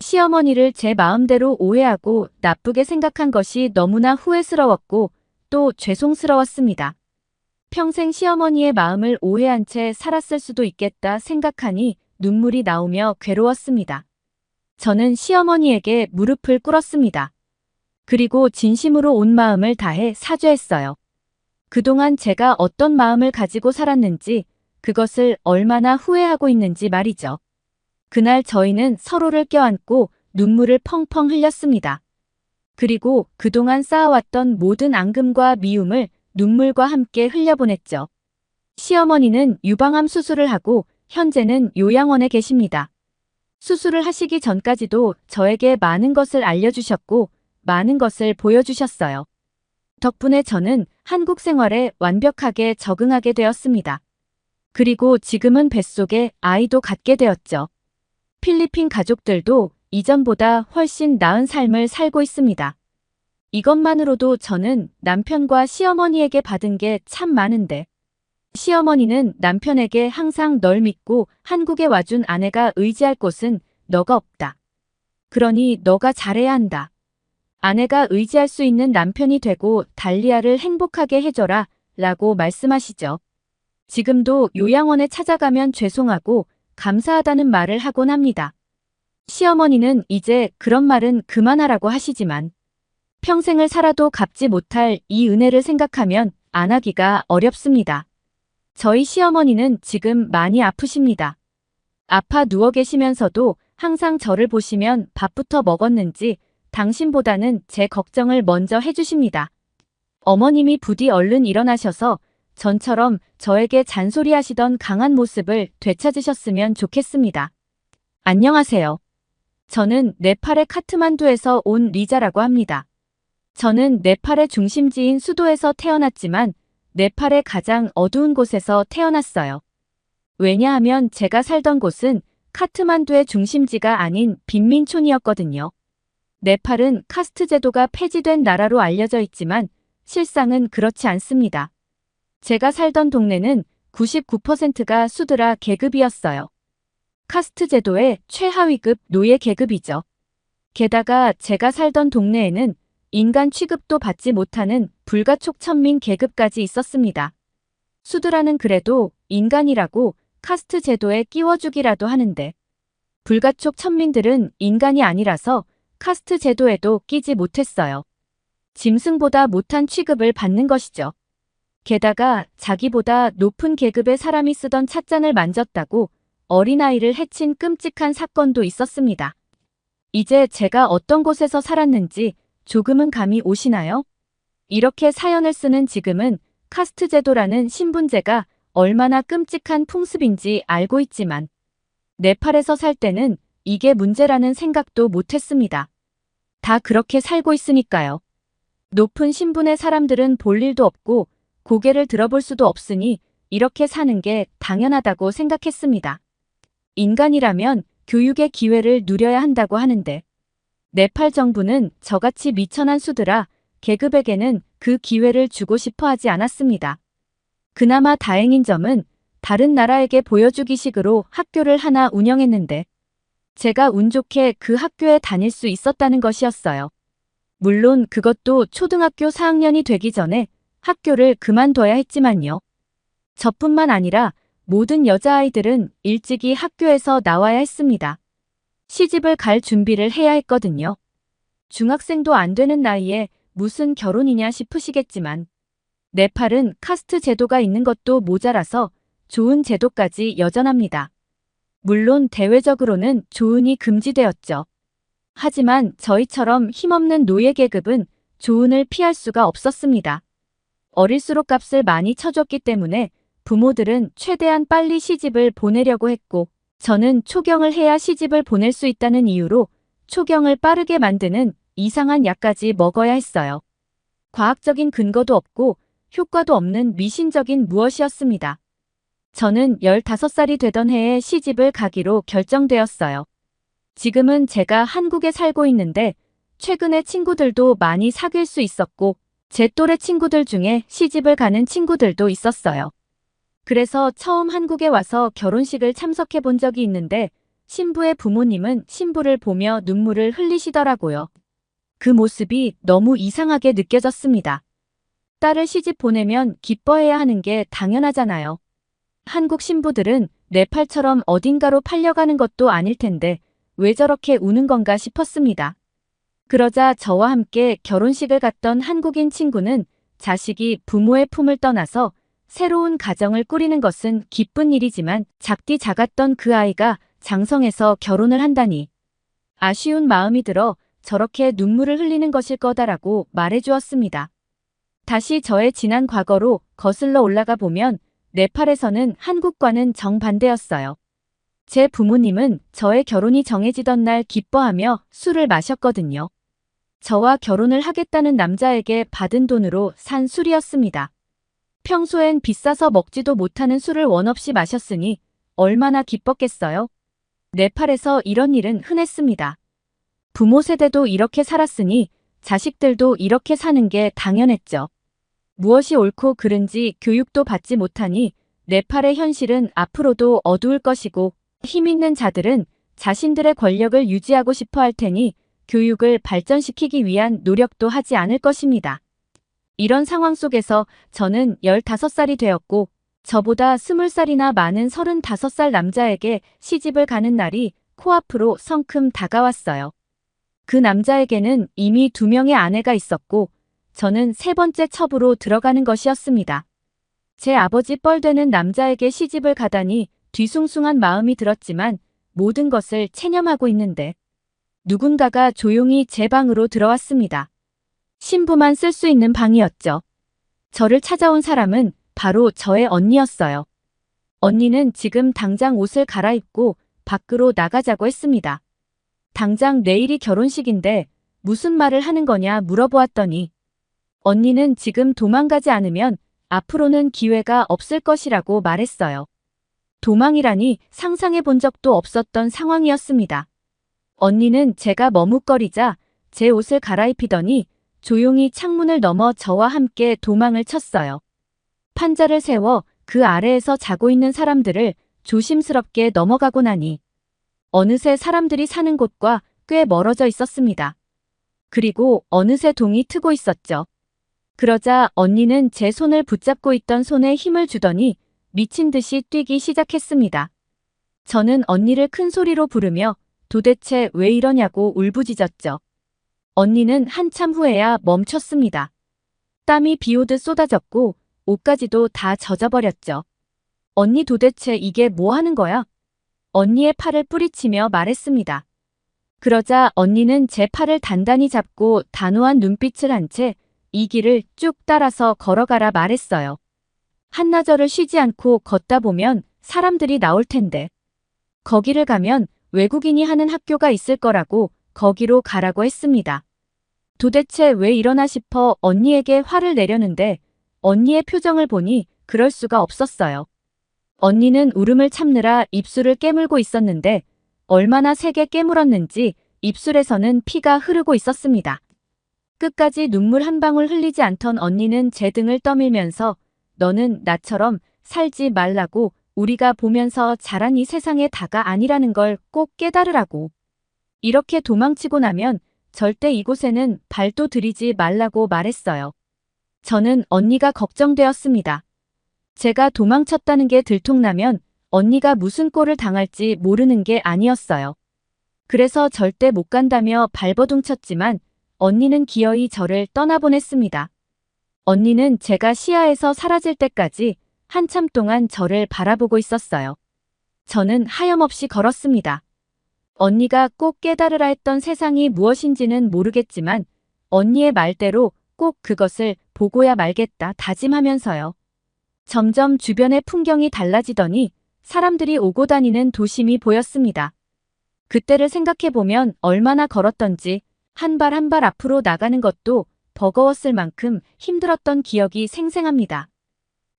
시어머니를 제 마음대로 오해하고 나쁘게 생각한 것이 너무나 후회스러웠고 또 죄송스러웠습니다. 평생 시어머니의 마음을 오해한 채 살았을 수도 있겠다 생각하니 눈물이 나오며 괴로웠습니다. 저는 시어머니에게 무릎을 꿇었습니다. 그리고 진심으로 온 마음을 다해 사죄했어요. 그동안 제가 어떤 마음을 가지고 살았는지, 그것을 얼마나 후회하고 있는지 말이죠. 그날 저희는 서로를 껴안고 눈물을 펑펑 흘렸습니다. 그리고 그동안 쌓아왔던 모든 앙금과 미움을 눈물과 함께 흘려보냈죠. 시어머니는 유방암 수술을 하고 현재는 요양원에 계십니다. 수술을 하시기 전까지도 저에게 많은 것을 알려주셨고 많은 것을 보여주셨어요. 덕분에 저는 한국 생활에 완벽하게 적응하게 되었습니다. 그리고 지금은 뱃속에 아이도 갖게 되었죠. 필리핀 가족들도 이전보다 훨씬 나은 삶을 살고 있습니다. 이것만으로도 저는 남편과 시어머니에게 받은 게 참 많은데, 시어머니는 남편에게 항상 널 믿고 한국에 와준 아내가 의지할 곳은 너가 없다. 그러니 너가 잘해야 한다. 아내가 의지할 수 있는 남편이 되고 달리아를 행복하게 해줘라 라고 말씀하시죠. 지금도 요양원에 찾아가면 죄송하고 감사하다는 말을 하곤 합니다. 시어머니는 이제 그런 말은 그만하라고 하시지만 평생을 살아도 갚지 못할 이 은혜를 생각하면 안 하기가 어렵습니다. 저희 시어머니는 지금 많이 아프십니다. 아파 누워 계시면서도 항상 저를 보시면 밥부터 먹었는지 당신보다는 제 걱정을 먼저 해주십니다. 어머님이 부디 얼른 일어나셔서 전처럼 저에게 잔소리하시던 강한 모습을 되찾으셨으면 좋겠습니다. 안녕하세요. 저는 네팔의 카트만두에서 온 리자라고 합니다. 저는 네팔의 중심지인 수도에서 태어났지만 네팔의 가장 어두운 곳에서 태어났어요. 왜냐하면 제가 살던 곳은 카트만두의 중심지가 아닌 빈민촌이었거든요. 네팔은 카스트 제도가 폐지된 나라로 알려져 있지만 실상은 그렇지 않습니다. 제가 살던 동네는 99%가 수드라 계급이었어요. 카스트 제도의 최하위급 노예 계급이죠. 게다가 제가 살던 동네에는 인간 취급도 받지 못하는 불가촉 천민 계급까지 있었습니다. 수드라는 그래도 인간이라고 카스트 제도에 끼워주기라도 하는데 불가촉 천민들은 인간이 아니라서 카스트 제도에도 끼지 못했어요. 짐승보다 못한 취급을 받는 것이죠. 게다가 자기보다 높은 계급의 사람이 쓰던 찻잔을 만졌다고 어린아이를 해친 끔찍한 사건도 있었습니다. 이제 제가 어떤 곳에서 살았는지 조금은 감이 오시나요? 이렇게 사연을 쓰는 지금은 카스트 제도라는 신분제가 얼마나 끔찍한 풍습인지 알고 있지만 네팔에서 살 때는 이게 문제라는 생각도 못했습니다. 다 그렇게 살고 있으니까요. 높은 신분의 사람들은 볼 일도 없고 고개를 들어볼 수도 없으니 이렇게 사는 게 당연하다고 생각했습니다. 인간이라면 교육의 기회를 누려야 한다고 하는데 네팔 정부는 저같이 미천한 수드라 계급에게는 그 기회를 주고 싶어 하지 않았습니다. 그나마 다행인 점은 다른 나라에게 보여주기식으로 학교를 하나 운영했는데 제가 운 좋게 그 학교에 다닐 수 있었다는 것이었어요. 물론 그것도 초등학교 4학년이 되기 전에 학교를 그만둬야 했지만요. 저뿐만 아니라 모든 여자아이들은 일찍이 학교에서 나와야 했습니다. 시집을 갈 준비를 해야 했거든요. 중학생도 안 되는 나이에 무슨 결혼이냐 싶으시겠지만 네팔은 카스트 제도가 있는 것도 모자라서 좋은 제도까지 여전합니다. 물론 대외적으로는 조은이 금지되었죠. 하지만 저희처럼 힘없는 노예 계급은 조은을 피할 수가 없었습니다. 어릴수록 값을 많이 쳐줬기 때문에 부모들은 최대한 빨리 시집을 보내려고 했고 저는 초경을 해야 시집을 보낼 수 있다는 이유로 초경을 빠르게 만드는 이상한 약까지 먹어야 했어요. 과학적인 근거도 없고 효과도 없는 미신적인 무엇이었습니다. 저는 15살이 되던 해에 시집을 가기로 결정되었어요. 지금은 제가 한국에 살고 있는데 최근에 친구들도 많이 사귈 수 있었고 제 또래 친구들 중에 시집을 가는 친구들도 있었어요. 그래서 처음 한국에 와서 결혼식을 참석해 본 적이 있는데 신부의 부모님은 신부를 보며 눈물을 흘리시더라고요. 그 모습이 너무 이상하게 느껴졌습니다. 딸을 시집 보내면 기뻐해야 하는 게 당연하잖아요. 한국 신부들은 네팔처럼 어딘가로 팔려가는 것도 아닐 텐데 왜 저렇게 우는 건가 싶었습니다. 그러자 저와 함께 결혼식을 갔던 한국인 친구는 자식이 부모의 품을 떠나서 새로운 가정을 꾸리는 것은 기쁜 일이지만 작디 작았던 그 아이가 장성해서 결혼을 한다니 아쉬운 마음이 들어 저렇게 눈물을 흘리는 것일 거다라고 말해주었습니다. 다시 저의 지난 과거로 거슬러 올라가 보면 네팔에서는 한국과는 정반대였어요. 제 부모님은 저의 결혼이 정해지던 날 기뻐하며 술을 마셨거든요. 저와 결혼을 하겠다는 남자에게 받은 돈으로 산 술이었습니다. 평소엔 비싸서 먹지도 못하는 술을 원 없이 마셨으니 얼마나 기뻤겠어요. 네팔에서 이런 일은 흔했습니다. 부모 세대도 이렇게 살았으니 자식들도 이렇게 사는 게 당연했죠. 무엇이 옳고 그른지 교육도 받지 못하니 네팔의 현실은 앞으로도 어두울 것이고 힘 있는 자들은 자신들의 권력을 유지하고 싶어 할 테니 교육을 발전시키기 위한 노력도 하지 않을 것입니다. 이런 상황 속에서 저는 15살이 되었고 저보다 20살이나 많은 35살 남자에게 시집을 가는 날이 코앞으로 성큼 다가왔어요. 그 남자에게는 이미 2명의 아내가 있었고 저는 3번째 첩으로 들어가는 것이었습니다. 제 아버지 뻘되는 남자에게 시집을 가다니 뒤숭숭한 마음이 들었지만 모든 것을 체념하고 있는데 누군가가 조용히 제 방으로 들어왔습니다. 신부만 쓸 수 있는 방이었죠. 저를 찾아온 사람은 바로 저의 언니였어요. 언니는 지금 당장 옷을 갈아입고 밖으로 나가자고 했습니다. 당장 내일이 결혼식인데 무슨 말을 하는 거냐 물어보았더니 언니는 지금 도망가지 않으면 앞으로는 기회가 없을 것이라고 말했어요. 도망이라니 상상해 본 적도 없었던 상황이었습니다. 언니는 제가 머뭇거리자 제 옷을 갈아입히더니 조용히 창문을 넘어 저와 함께 도망을 쳤어요. 판자를 세워 그 아래에서 자고 있는 사람들을 조심스럽게 넘어가고 나니 어느새 사람들이 사는 곳과 꽤 멀어져 있었습니다. 그리고 어느새 동이 트고 있었죠. 그러자 언니는 제 손을 붙잡고 있던 손에 힘을 주더니 미친 듯이 뛰기 시작했습니다. 저는 언니를 큰 소리로 부르며 도대체 왜 이러냐고 울부짖었죠. 언니는 한참 후에야 멈췄습니다. 땀이 비오듯 쏟아졌고 옷까지도 다 젖어버렸죠. 언니 도대체 이게 뭐 하는 거야? 언니의 팔을 뿌리치며 말했습니다. 그러자 언니는 제 팔을 단단히 잡고 단호한 눈빛을 한 채 이 길을 쭉 따라서 걸어가라 말했어요. 한나절을 쉬지 않고 걷다 보면 사람들이 나올 텐데. 거기를 가면 외국인이 하는 학교가 있을 거라고 거기로 가라고 했습니다. 도대체 왜 이러나 싶어 언니에게 화를 내려는데 언니의 표정을 보니 그럴 수가 없었어요. 언니는 울음을 참느라 입술을 깨물고 있었는데 얼마나 세게 깨물었는지 입술에서는 피가 흐르고 있었습니다. 끝까지 눈물 한 방울 흘리지 않던 언니는 제 등을 떠밀면서 너는 나처럼 살지 말라고 우리가 보면서 자란 이 세상의 다가 아니라는 걸 꼭 깨달으라고. 이렇게 도망치고 나면 절대 이곳에는 발도 들이지 말라고 말했어요. 저는 언니가 걱정되었습니다. 제가 도망쳤다는 게 들통나면 언니가 무슨 꼴을 당할지 모르는 게 아니었어요. 그래서 절대 못 간다며 발버둥쳤지만 언니는 기어이 저를 떠나보냈습니다. 언니는 제가 시야에서 사라질 때까지 한참 동안 저를 바라보고 있었어요. 저는 하염없이 걸었습니다. 언니가 꼭 깨달으라 했던 세상이 무엇인지는 모르겠지만 언니의 말대로 꼭 그것을 보고야 말겠다 다짐하면서요. 점점 주변의 풍경이 달라지더니 사람들이 오고 다니는 도심이 보였습니다. 그때를 생각해보면 얼마나 걸었던지 한 발 한 발 앞으로 나가는 것도 버거웠을 만큼 힘들었던 기억이 생생합니다.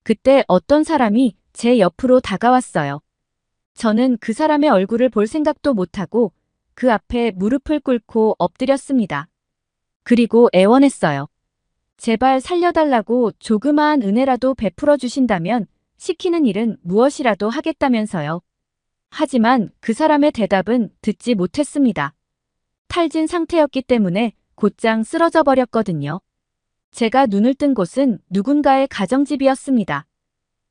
그때 어떤 사람이 제 옆으로 다가왔어요. 저는 그 사람의 얼굴을 볼 생각도 못하고 그 앞에 무릎을 꿇고 엎드렸습니다. 그리고 애원했어요. 제발 살려달라고 조그마한 은혜라도 베풀어 주신다면 시키는 일은 무엇이라도 하겠다면서요. 하지만 그 사람의 대답은 듣지 못했습니다. 탈진 상태였기 때문에 곧장 쓰러져 버렸거든요. 제가 눈을 뜬 곳은 누군가의 가정집이었습니다.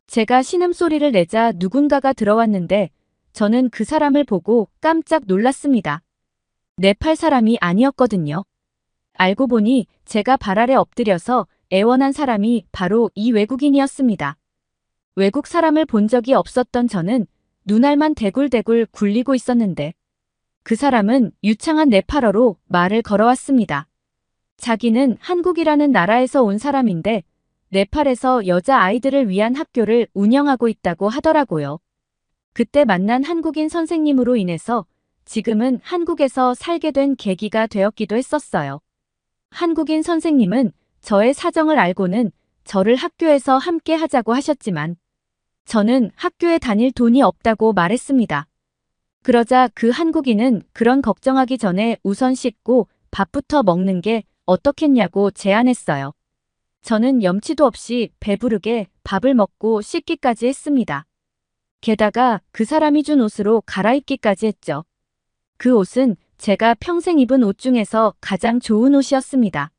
제가 신음소리를 내자 누군가가 들어왔는데 저는 그 사람을 보고 깜짝 놀랐습니다. 네팔 사람이 아니었거든요. 알고 보니 제가 발 아래 엎드려서 애원한 사람이 바로 이 외국인이었습니다. 외국 사람을 본 적이 없었던 저는 눈알만 대굴대굴 굴리고 있었는데 그 사람은 유창한 네팔어로 말을 걸어왔습니다. 자기는 한국이라는 나라에서 온 사람인데 네팔에서 여자 아이들을 위한 학교를 운영하고 있다고 하더라고요. 그때 만난 한국인 선생님으로 인해서 지금은 한국에서 살게 된 계기가 되었기도 했었어요. 한국인 선생님은 저의 사정을 알고는 저를 학교에서 함께 하자고 하셨지만 저는 학교에 다닐 돈이 없다고 말했습니다. 그러자 그 한국인은 그런 걱정하기 전에 우선 씻고 밥부터 먹는 게 어떻겠냐고 제안했어요. 저는 염치도 없이 배부르게 밥을 먹고 씻기까지 했습니다. 게다가 그 사람이 준 옷으로 갈아입기까지 했죠. 그 옷은 제가 평생 입은 옷 중에서 가장 좋은 옷이었습니다.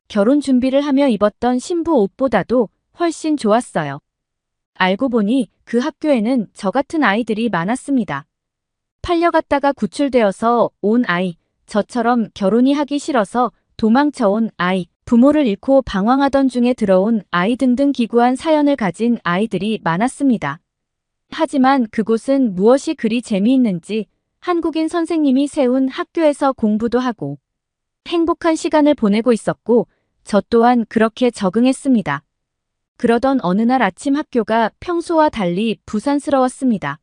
결혼 준비를 하며 입었던 신부 옷보다도 훨씬 좋았어요. 알고 보니 그 학교에는 저 같은 아이들이 많았습니다. 팔려갔다가 구출되어서 온 아이, 저처럼 결혼이 하기 싫어서 도망쳐온 아이, 부모를 잃고 방황하던 중에 들어온 아이 등등 기구한 사연을 가진 아이들이 많았습니다. 하지만 그곳은 무엇이 그리 재미있는지 한국인 선생님이 세운 학교에서 공부도 하고 행복한 시간을 보내고 있었고 저 또한 그렇게 적응했습니다. 그러던 어느 날 아침 학교가 평소와 달리 부산스러웠습니다.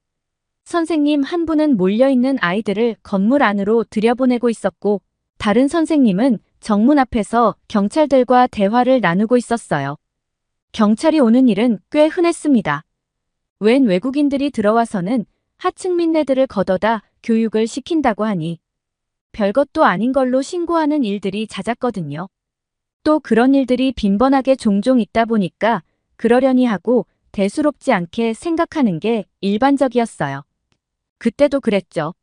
선생님 한 분은 몰려있는 아이들을 건물 안으로 들여보내고 있었고 다른 선생님은 정문 앞에서 경찰들과 대화를 나누고 있었어요. 경찰이 오는 일은 꽤 흔했습니다. 웬 외국인들이 들어와서는 하층민네들을 걷어다 교육을 시킨다고 하니 별것도 아닌 걸로 신고하는 일들이 잦았거든요. 또 그런 일들이 빈번하게 종종 있다 보니까 그러려니 하고 대수롭지 않게 생각하는 게 일반적이었어요. 그때도 그랬죠.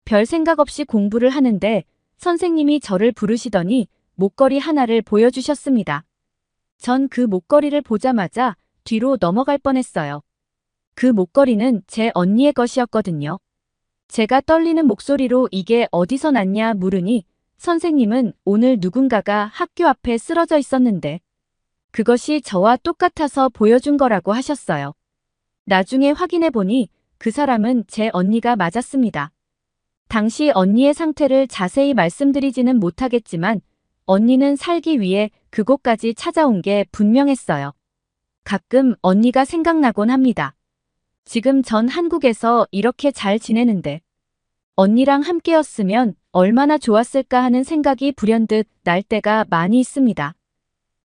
별 생각 없이 공부를 하는데 선생님이 저를 부르시더니 목걸이 하나를 보여주셨습니다. 전 그 목걸이를 보자마자 뒤로 넘어갈 뻔했어요. 그 목걸이는 제 언니의 것이었거든요. 제가 떨리는 목소리로 이게 어디서 났냐 물으니 선생님은 오늘 누군가가 학교 앞에 쓰러져 있었는데 그것이 저와 똑같아서 보여준 거라고 하셨어요. 나중에 확인해 보니 그 사람은 제 언니가 맞았습니다. 당시 언니의 상태를 자세히 말씀드리지는 못하겠지만 언니는 살기 위해 그곳까지 찾아온 게 분명했어요. 가끔 언니가 생각나곤 합니다. 지금 전 한국에서 이렇게 잘 지내는데 언니랑 함께였으면 얼마나 좋았을까 하는 생각이 불현듯 날 때가 많이 있습니다.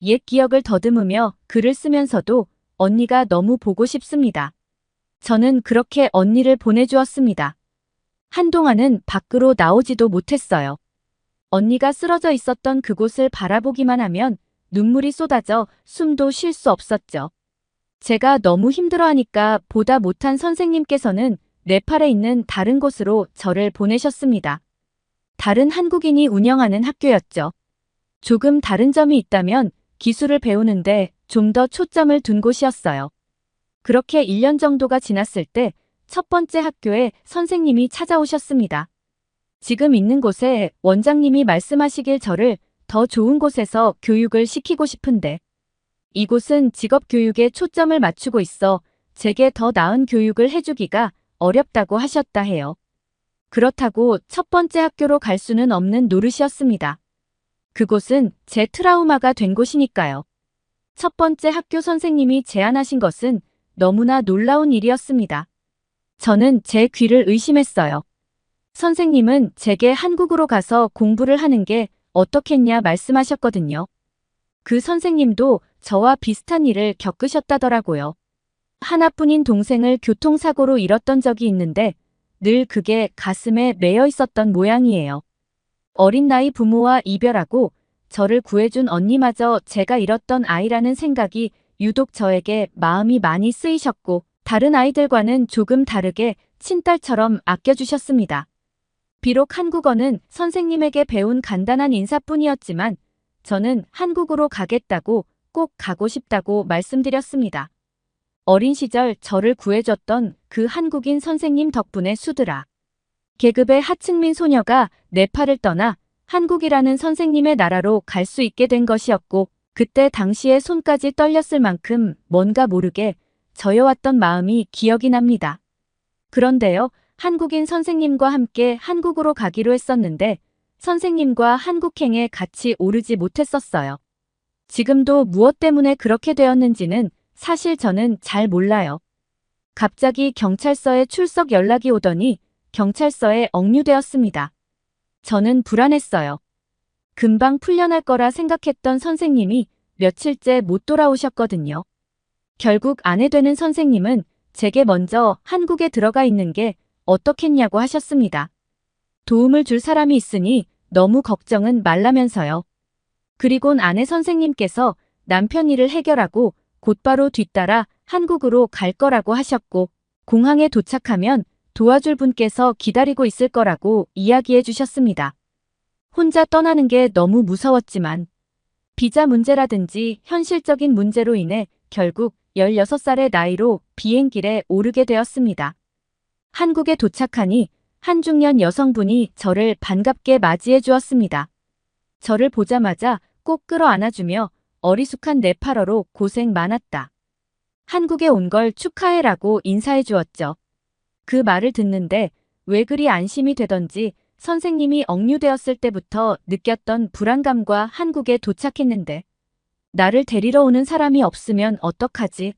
옛 기억을 더듬으며 글을 쓰면서도 언니가 너무 보고 싶습니다. 저는 그렇게 언니를 보내주었습니다. 한동안은 밖으로 나오지도 못했어요. 언니가 쓰러져 있었던 그곳을 바라보기만 하면 눈물이 쏟아져 숨도 쉴 수 없었죠. 제가 너무 힘들어하니까 보다 못한 선생님께서는 네팔에 있는 다른 곳으로 저를 보내셨습니다. 다른 한국인이 운영하는 학교였죠. 조금 다른 점이 있다면 기술을 배우는데 좀 더 초점을 둔 곳이었어요. 그렇게 1년 정도가 지났을 때 첫 번째 학교에 선생님이 찾아오셨습니다. 지금 있는 곳에 원장님이 말씀하시길 저를 더 좋은 곳에서 교육을 시키고 싶은데 이곳은 직업교육에 초점을 맞추고 있어 제게 더 나은 교육을 해주기가 어렵다고 하셨다 해요. 그렇다고 첫 번째 학교로 갈 수는 없는 노릇이었습니다. 그곳은 제 트라우마가 된 곳이니까요. 첫 번째 학교 선생님이 제안하신 것은 너무나 놀라운 일이었습니다. 저는 제 귀를 의심했어요. 선생님은 제게 한국으로 가서 공부를 하는 게 어떻겠냐 말씀하셨거든요. 그 선생님도 저와 비슷한 일을 겪으셨다더라고요. 하나뿐인 동생을 교통사고로 잃었던 적이 있는데 늘 그게 가슴에 매여 있었던 모양이에요. 어린 나이 부모와 이별하고 저를 구해준 언니마저 제가 잃었던 아이라는 생각이 유독 저에게 마음이 많이 쓰이셨고 다른 아이들과는 조금 다르게 친딸처럼 아껴주셨습니다. 비록 한국어는 선생님에게 배운 간단한 인사뿐이었지만 저는 한국으로 가겠다고 꼭 가고 싶다고 말씀드렸습니다. 어린 시절 저를 구해줬던 그 한국인 선생님 덕분에 수드라. 계급의 하층민 소녀가 네팔을 떠나 한국이라는 선생님의 나라로 갈 수 있게 된 것이었고, 그때 당시에 손까지 떨렸을 만큼 뭔가 모르게 저여왔던 마음이 기억이 납니다. 그런데요, 한국인 선생님과 함께 한국으로 가기로 했었는데 선생님과 한국행에 같이 오르지 못했었어요. 지금도 무엇 때문에 그렇게 되었는지는 사실 저는 잘 몰라요. 갑자기 경찰서에 출석 연락이 오더니 경찰서에 억류되었습니다. 저는 불안했어요. 금방 풀려날 거라 생각했던 선생님이 며칠째 못 돌아오셨거든요. 결국 아내 되는 선생님은 제게 먼저 한국에 들어가 있는 게 어떻겠냐고 하셨습니다. 도움을 줄 사람이 있으니 너무 걱정은 말라면서요. 그리곤 아내 선생님께서 남편 일을 해결하고 곧바로 뒤따라 한국으로 갈 거라고 하셨고, 공항에 도착하면 도와줄 분께서 기다리고 있을 거라고 이야기해 주셨습니다. 혼자 떠나는 게 너무 무서웠지만 비자 문제라든지 현실적인 문제로 인해 결국 16살의 나이로 비행길에 오르게 되었습니다. 한국에 도착하니 한 중년 여성분이 저를 반갑게 맞이해 주었습니다. 저를 보자마자 꼭 끌어안아주며 어리숙한 네팔어로 고생 많았다. 한국에 온 걸 축하해라고 인사해 주었죠. 그 말을 듣는데 왜 그리 안심이 되던지 선생님이 억류되었을 때부터 느꼈던 불안감과 한국에 도착했는데 나를 데리러 오는 사람이 없으면 어떡하지?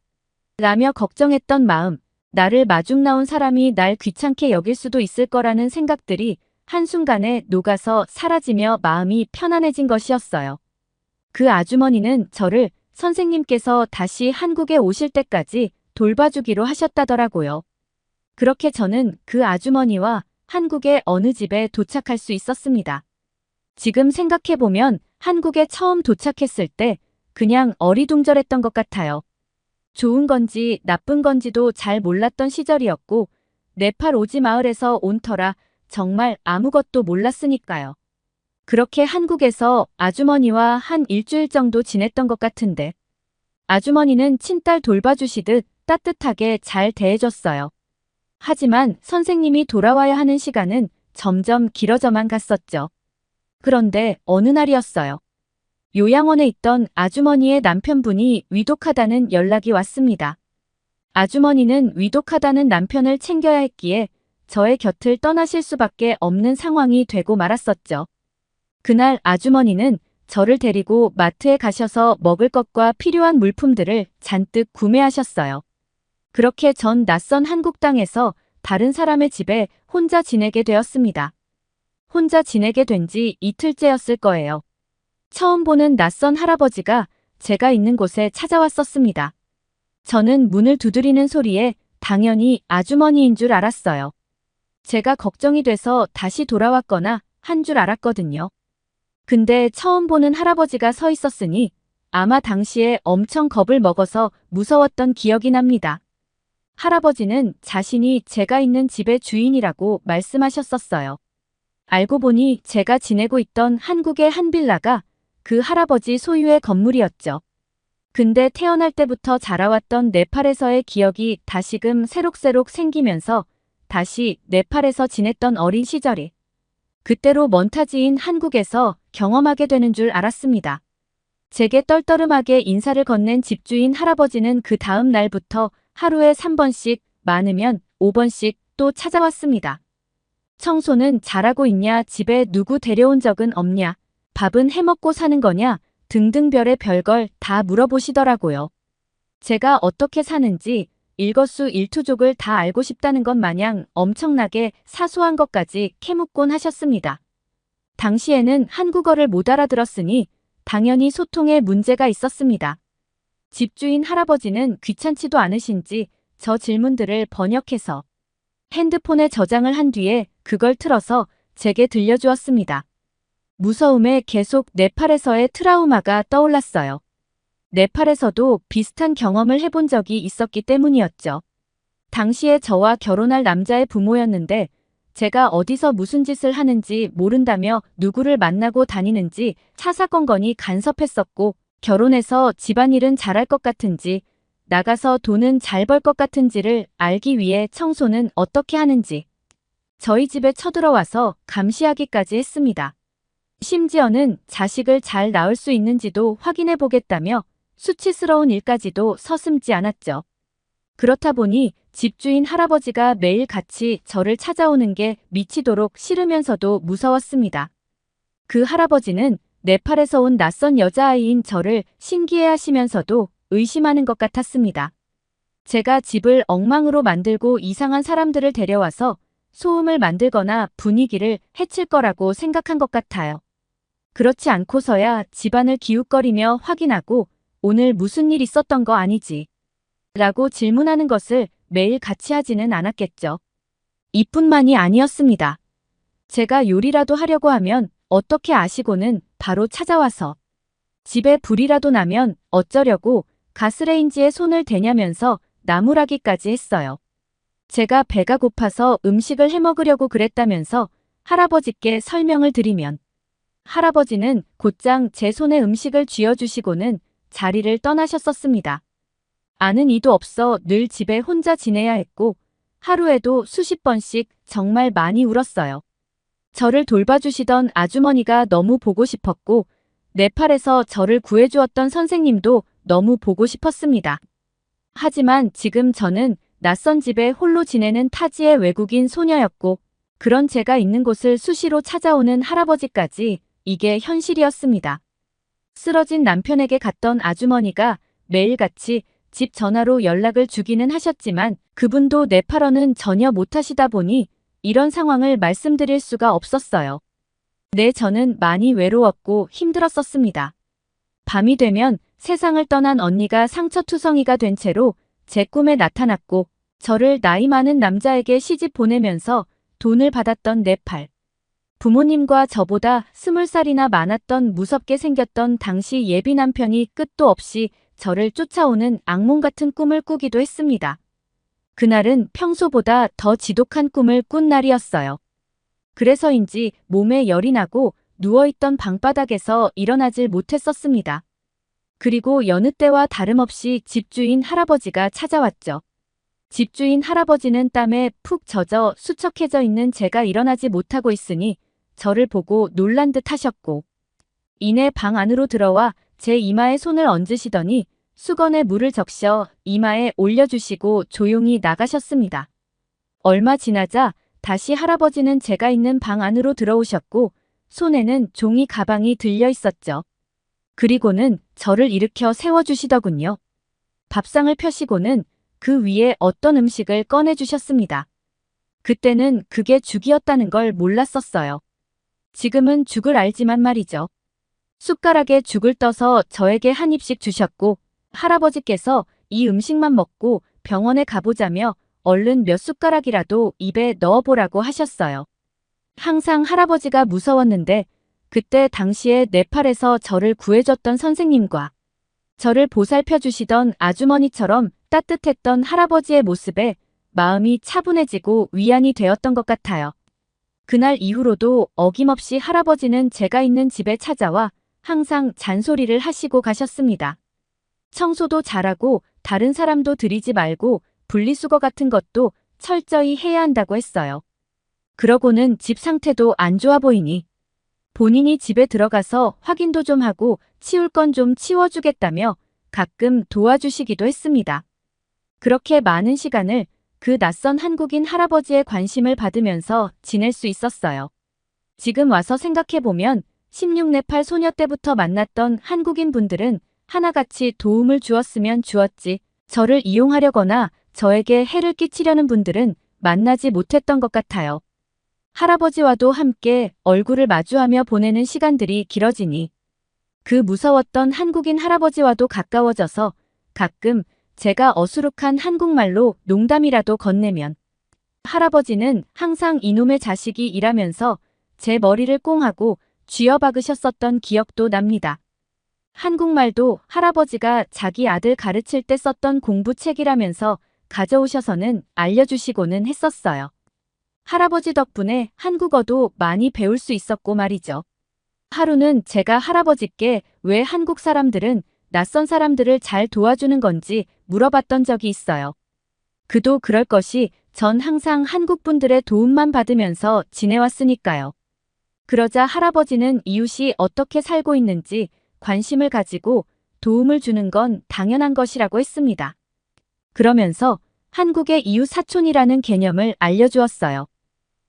라며 걱정했던 마음, 나를 마중 나온 사람이 날 귀찮게 여길 수도 있을 거라는 생각들이 한순간에 녹아서 사라지며 마음이 편안해진 것이었어요. 그 아주머니는 저를 선생님께서 다시 한국에 오실 때까지 돌봐주기로 하셨다더라고요. 그렇게 저는 그 아주머니와 한국의 어느 집에 도착할 수 있었습니다. 지금 생각해보면 한국에 처음 도착했을 때 그냥 어리둥절했던 것 같아요. 좋은 건지 나쁜 건지도 잘 몰랐던 시절이었고 네팔 오지 마을에서 온 터라 정말 아무것도 몰랐으니까요. 그렇게 한국에서 아주머니와 한 일주일 정도 지냈던 것 같은데 아주머니는 친딸 돌봐주시듯 따뜻하게 잘 대해줬어요. 하지만 선생님이 돌아와야 하는 시간은 점점 길어져만 갔었죠. 그런데 어느 날이었어요. 요양원에 있던 아주머니의 남편분이 위독하다는 연락이 왔습니다. 아주머니는 위독하다는 남편을 챙겨야 했기에 저의 곁을 떠나실 수밖에 없는 상황이 되고 말았었죠. 그날 아주머니는 저를 데리고 마트에 가셔서 먹을 것과 필요한 물품들을 잔뜩 구매하셨어요. 그렇게 전 낯선 한국 땅에서 다른 사람의 집에 혼자 지내게 되었습니다. 혼자 지내게 된 지 이틀째였을 거예요. 처음 보는 낯선 할아버지가 제가 있는 곳에 찾아왔었습니다. 저는 문을 두드리는 소리에 당연히 아주머니인 줄 알았어요. 제가 걱정이 돼서 다시 돌아왔거나 한 줄 알았거든요. 근데 처음 보는 할아버지가 서 있었으니 아마 당시에 엄청 겁을 먹어서 무서웠던 기억이 납니다. 할아버지는 자신이 제가 있는 집의 주인이라고 말씀하셨었어요. 알고 보니 제가 지내고 있던 한국의 한 빌라가 그 할아버지 소유의 건물이었죠. 근데 태어날 때부터 자라왔던 네팔에서의 기억이 다시금 새록새록 생기면서 다시 네팔에서 지냈던 어린 시절이 그때로 먼타지인 한국에서 경험하게 되는 줄 알았습니다. 제게 떨떠름하게 인사를 건넨 집주인 할아버지는 그 다음 날부터 하루에 3번씩, 많으면 5번씩 또 찾아왔습니다. 청소는 잘하고 있냐, 집에 누구 데려온 적은 없냐, 밥은 해먹고 사는 거냐 등등 별의 별걸 다 물어보시더라고요. 제가 어떻게 사는지 일거수일투족을 다 알고 싶다는 것 마냥 엄청나게 사소한 것까지 캐묻곤 하셨습니다. 당시에는 한국어를 못 알아들었으니 당연히 소통에 문제가 있었습니다. 집주인 할아버지는 귀찮지도 않으신지 저 질문들을 번역해서 핸드폰에 저장을 한 뒤에 그걸 틀어서 제게 들려주었습니다. 무서움에 계속 네팔에서의 트라우마가 떠올랐어요. 네팔에서도 비슷한 경험을 해본 적이 있었기 때문이었죠. 당시에 저와 결혼할 남자의 부모였는데 제가 어디서 무슨 짓을 하는지 모른다며 누구를 만나고 다니는지 사사건건이 간섭했었고 결혼해서 집안일은 잘할 것 같은지 나가서 돈은 잘 벌 것 같은지를 알기 위해 청소는 어떻게 하는지 저희 집에 쳐들어와서 감시하기까지 했습니다. 심지어는 자식을 잘 낳을 수 있는지도 확인해 보겠다며 수치스러운 일까지도 서슴지 않았죠. 그렇다 보니 집주인 할아버지가 매일 같이 저를 찾아오는 게 미치도록 싫으면서도 무서웠습니다. 그 할아버지는 네팔에서 온 낯선 여자아이인 저를 신기해하시면서도 의심하는 것 같았습니다. 제가 집을 엉망으로 만들고 이상한 사람들을 데려와서 소음을 만들거나 분위기를 해칠 거라고 생각한 것 같아요. 그렇지 않고서야 집안을 기웃거리며 확인하고 오늘 무슨 일 있었던 거 아니지? 라고 질문하는 것을 매일 같이 하지는 않았겠죠. 이뿐만이 아니었습니다. 제가 요리라도 하려고 하면 어떻게 아시고는 바로 찾아와서 집에 불이라도 나면 어쩌려고 가스레인지에 손을 대냐면서 나무라기까지 했어요. 제가 배가 고파서 음식을 해먹으려고 그랬다면서 할아버지께 설명을 드리면 할아버지는 곧장 제 손에 음식을 쥐어주시고는 자리를 떠나셨었습니다. 아는 이도 없어 늘 집에 혼자 지내야 했고 하루에도 수십 번씩 정말 많이 울었어요. 저를 돌봐주시던 아주머니가 너무 보고 싶었고 네팔에서 저를 구해주었던 선생님도 너무 보고 싶었습니다. 하지만 지금 저는 낯선 집에 홀로 지내는 타지의 외국인 소녀였고 그런 제가 있는 곳을 수시로 찾아오는 할아버지까지 이게 현실이었습니다. 쓰러진 남편에게 갔던 아주머니가 매일같이 집 전화로 연락을 주기는 하셨지만 그분도 네팔어는 전혀 못하시다 보니 이런 상황을 말씀드릴 수가 없었어요. 네, 저는 많이 외로웠고 힘들었었습니다. 밤이 되면 세상을 떠난 언니가 상처투성이가 된 채로 제 꿈에 나타났고 저를 나이 많은 남자에게 시집 보내면서 돈을 받았던 네팔. 부모님과 저보다 20살이나 많았던 무섭게 생겼던 당시 예비 남편이 끝도 없이 저를 쫓아오는 악몽 같은 꿈을 꾸기도 했습니다. 그날은 평소보다 더 지독한 꿈을 꾼 날이었어요. 그래서인지 몸에 열이 나고 누워있던 방바닥에서 일어나질 못했었습니다. 그리고 여느 때와 다름없이 집주인 할아버지가 찾아왔죠. 집주인 할아버지는 땀에 푹 젖어 수척해져 있는 제가 일어나지 못하고 있으니 저를 보고 놀란 듯 하셨고 이내 방 안으로 들어와 제 이마에 손을 얹으시더니 수건에 물을 적셔 이마에 올려주시고 조용히 나가셨습니다. 얼마 지나자 다시 할아버지는 제가 있는 방 안으로 들어오셨고 손에는 종이 가방이 들려 있었죠. 그리고는 저를 일으켜 세워주시더군요. 밥상을 펴시고는 그 위에 어떤 음식을 꺼내주셨습니다. 그때는 그게 죽이었다는 걸 몰랐었어요. 지금은 죽을 알지만 말이죠. 숟가락에 죽을 떠서 저에게 한 입씩 주셨고 할아버지께서 이 음식만 먹고 병원에 가보자며 얼른 몇 숟가락이라도 입에 넣어보라고 하셨어요. 항상 할아버지가 무서웠는데 그때 당시에 네팔에서 저를 구해줬던 선생님과 저를 보살펴 주시던 아주머니처럼 따뜻했던 할아버지의 모습에 마음이 차분해지고 위안이 되었던 것 같아요. 그날 이후로도 어김없이 할아버지는 제가 있는 집에 찾아와 항상 잔소리를 하시고 가셨습니다. 청소도 잘하고 다른 사람도 들이지 말고 분리수거 같은 것도 철저히 해야 한다고 했어요. 그러고는 집 상태도 안 좋아 보이니 본인이 집에 들어가서 확인도 좀 하고 치울 건 좀 치워주겠다며 가끔 도와주시기도 했습니다. 그렇게 많은 시간을 그 낯선 한국인 할아버지의 관심을 받으면서 지낼 수 있었어요. 지금 와서 생각해보면 16네팔 소녀 때부터 만났던 한국인 분들은 하나같이 도움을 주었으면 주었지 저를 이용하려거나 저에게 해를 끼치려는 분들은 만나지 못했던 것 같아요. 할아버지와도 함께 얼굴을 마주하며 보내는 시간들이 길어지니 그 무서웠던 한국인 할아버지와도 가까워져서 가끔 제가 어수룩한 한국말로 농담이라도 건네면 할아버지는 항상 이놈의 자식이 이라면서 제 머리를 꽁하고 쥐어박으셨었던 기억도 납니다. 한국말도 할아버지가 자기 아들 가르칠 때 썼던 공부책이라면서 가져오셔서는 알려주시고는 했었어요. 할아버지 덕분에 한국어도 많이 배울 수 있었고 말이죠. 하루는 제가 할아버지께 왜 한국 사람들은 낯선 사람들을 잘 도와주는 건지 물어봤던 적이 있어요. 그도 그럴 것이 전 항상 한국 분들의 도움만 받으면서 지내왔으니까요. 그러자 할아버지는 이웃이 어떻게 살고 있는지 관심을 가지고 도움을 주는 건 당연한 것이라고 했습니다. 그러면서 한국의 이웃 사촌이라는 개념을 알려주었어요.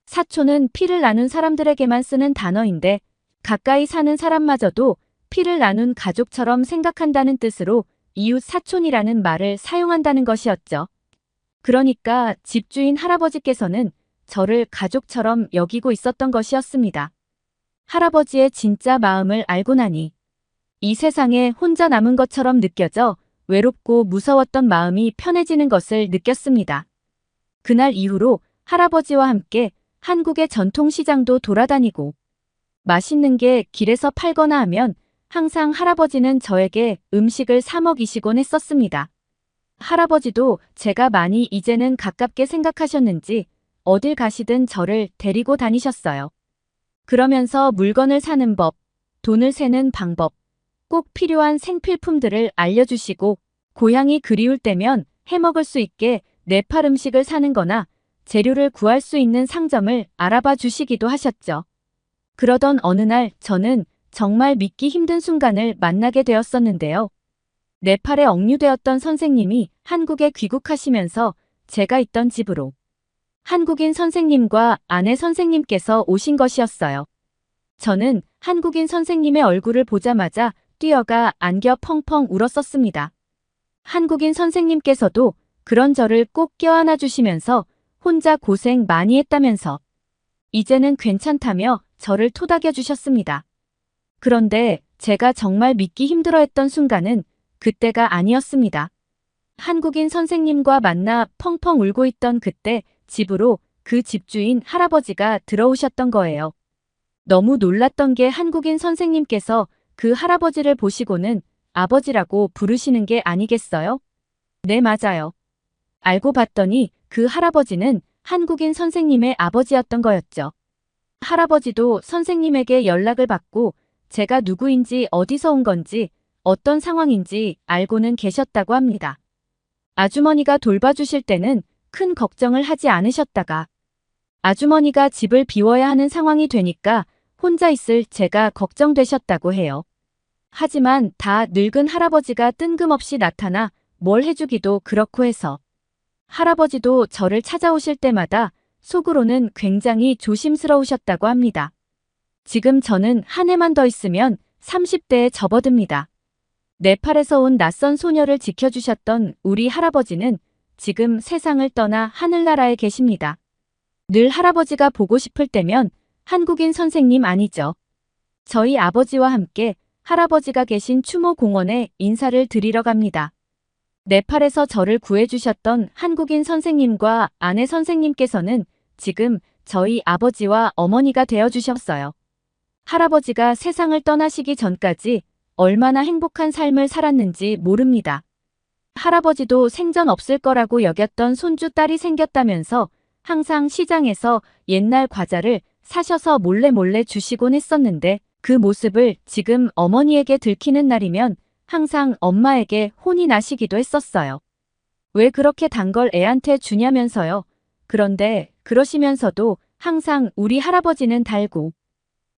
사촌은 피를 나눈 사람들에게만 쓰는 단어인데 가까이 사는 사람마저도 피를 나눈 가족처럼 생각한다는 뜻으로 이웃 사촌이라는 말을 사용한다는 것이었죠. 그러니까 집주인 할아버지께서는 저를 가족처럼 여기고 있었던 것이었습니다. 할아버지의 진짜 마음을 알고 나니 이 세상에 혼자 남은 것처럼 느껴져 외롭고 무서웠던 마음이 편해지는 것을 느꼈습니다. 그날 이후로 할아버지와 함께 한국의 전통시장도 돌아다니고 맛있는 게 길에서 팔거나 하면 항상 할아버지는 저에게 음식을 사 먹이시곤 했었습니다. 할아버지도 제가 많이 이제는 가깝게 생각하셨는지 어딜 가시든 저를 데리고 다니셨어요. 그러면서 물건을 사는 법, 돈을 세는 방법, 꼭 필요한 생필품들을 알려주시고 고향이 그리울 때면 해먹을 수 있게 네팔 음식을 사는 거나 재료를 구할 수 있는 상점을 알아봐 주시기도 하셨죠. 그러던 어느 날 저는 정말 믿기 힘든 순간을 만나게 되었었는데요. 네팔에 억류되었던 선생님이 한국에 귀국하시면서 제가 있던 집으로 한국인 선생님과 아내 선생님께서 오신 것이었어요. 저는 한국인 선생님의 얼굴을 보자마자 뛰어가 안겨 펑펑 울었었습니다. 한국인 선생님께서도 그런 저를 꼭 껴안아 주시면서 혼자 고생 많이 했다면서 이제는 괜찮다며 저를 토닥여 주셨습니다. 그런데 제가 정말 믿기 힘들어했던 순간은 그때가 아니었습니다. 한국인 선생님과 만나 펑펑 울고 있던 그때 집으로 그 집주인 할아버지가 들어오셨던 거예요. 너무 놀랐던 게 한국인 선생님께서 그 할아버지를 보시고는 아버지라고 부르시는 게 아니겠어요? 네, 맞아요. 알고 봤더니 그 할아버지는 한국인 선생님의 아버지였던 거였죠. 할아버지도 선생님에게 연락을 받고 제가 누구인지 어디서 온 건지 어떤 상황인지 알고는 계셨다고 합니다. 아주머니가 돌봐주실 때는 큰 걱정을 하지 않으셨다가 아주머니가 집을 비워야 하는 상황이 되니까 혼자 있을 제가 걱정되셨다고 해요. 하지만 다 늙은 할아버지가 뜬금없이 나타나 뭘 해주기도 그렇고 해서 할아버지도 저를 찾아오실 때마다 속으로는 굉장히 조심스러우셨다고 합니다. 지금 저는 한 해만 더 있으면 30대에 접어듭니다. 네팔에서 온 낯선 소녀를 지켜주셨던 우리 할아버지는 지금 세상을 떠나 하늘나라에 계십니다. 늘 할아버지가 보고 싶을 때면 한국인 선생님 아니죠. 저희 아버지와 함께 할아버지가 계신 추모 공원에 인사를 드리러 갑니다. 네팔에서 저를 구해주셨던 한국인 선생님과 아내 선생님께서는 지금 저희 아버지와 어머니가 되어주셨어요. 할아버지가 세상을 떠나시기 전까지 얼마나 행복한 삶을 살았는지 모릅니다. 할아버지도 생전 없을 거라고 여겼던 손주 딸이 생겼다면서 항상 시장에서 옛날 과자를 사셔서 몰래 주시곤 했었는데 그 모습을 지금 어머니에게 들키는 날이면 항상 엄마에게 혼이 나시기도 했었어요. 왜 그렇게 단 걸 애한테 주냐면서요. 그런데 그러시면서도 항상 우리 할아버지는 달고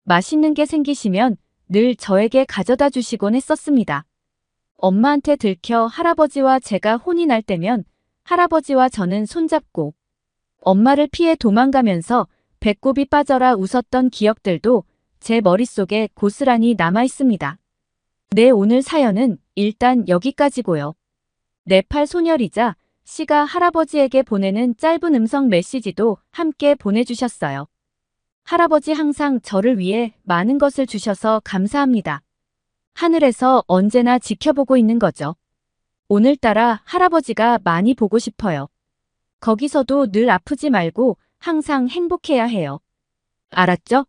맛있는 게 생기시면 늘 저에게 가져다 주시곤 했었습니다. 엄마한테 들켜 할아버지와 제가 혼이 날 때면 할아버지와 저는 손잡고 엄마를 피해 도망가면서 배꼽이 빠져라 웃었던 기억들도 제 머릿속에 고스란히 남아 있습니다. 네, 오늘 사연은 일단 여기까지고요. 네팔 소녀리자 씨가 할아버지에게 보내는 짧은 음성 메시지도 함께 보내주셨어요. 할아버지 항상 저를 위해 많은 것을 주셔서 감사합니다. 하늘에서 언제나 지켜보고 있는 거죠. 오늘따라 할아버지가 많이 보고 싶어요. 거기서도 늘 아프지 말고 항상 행복해야 해요. 알았죠?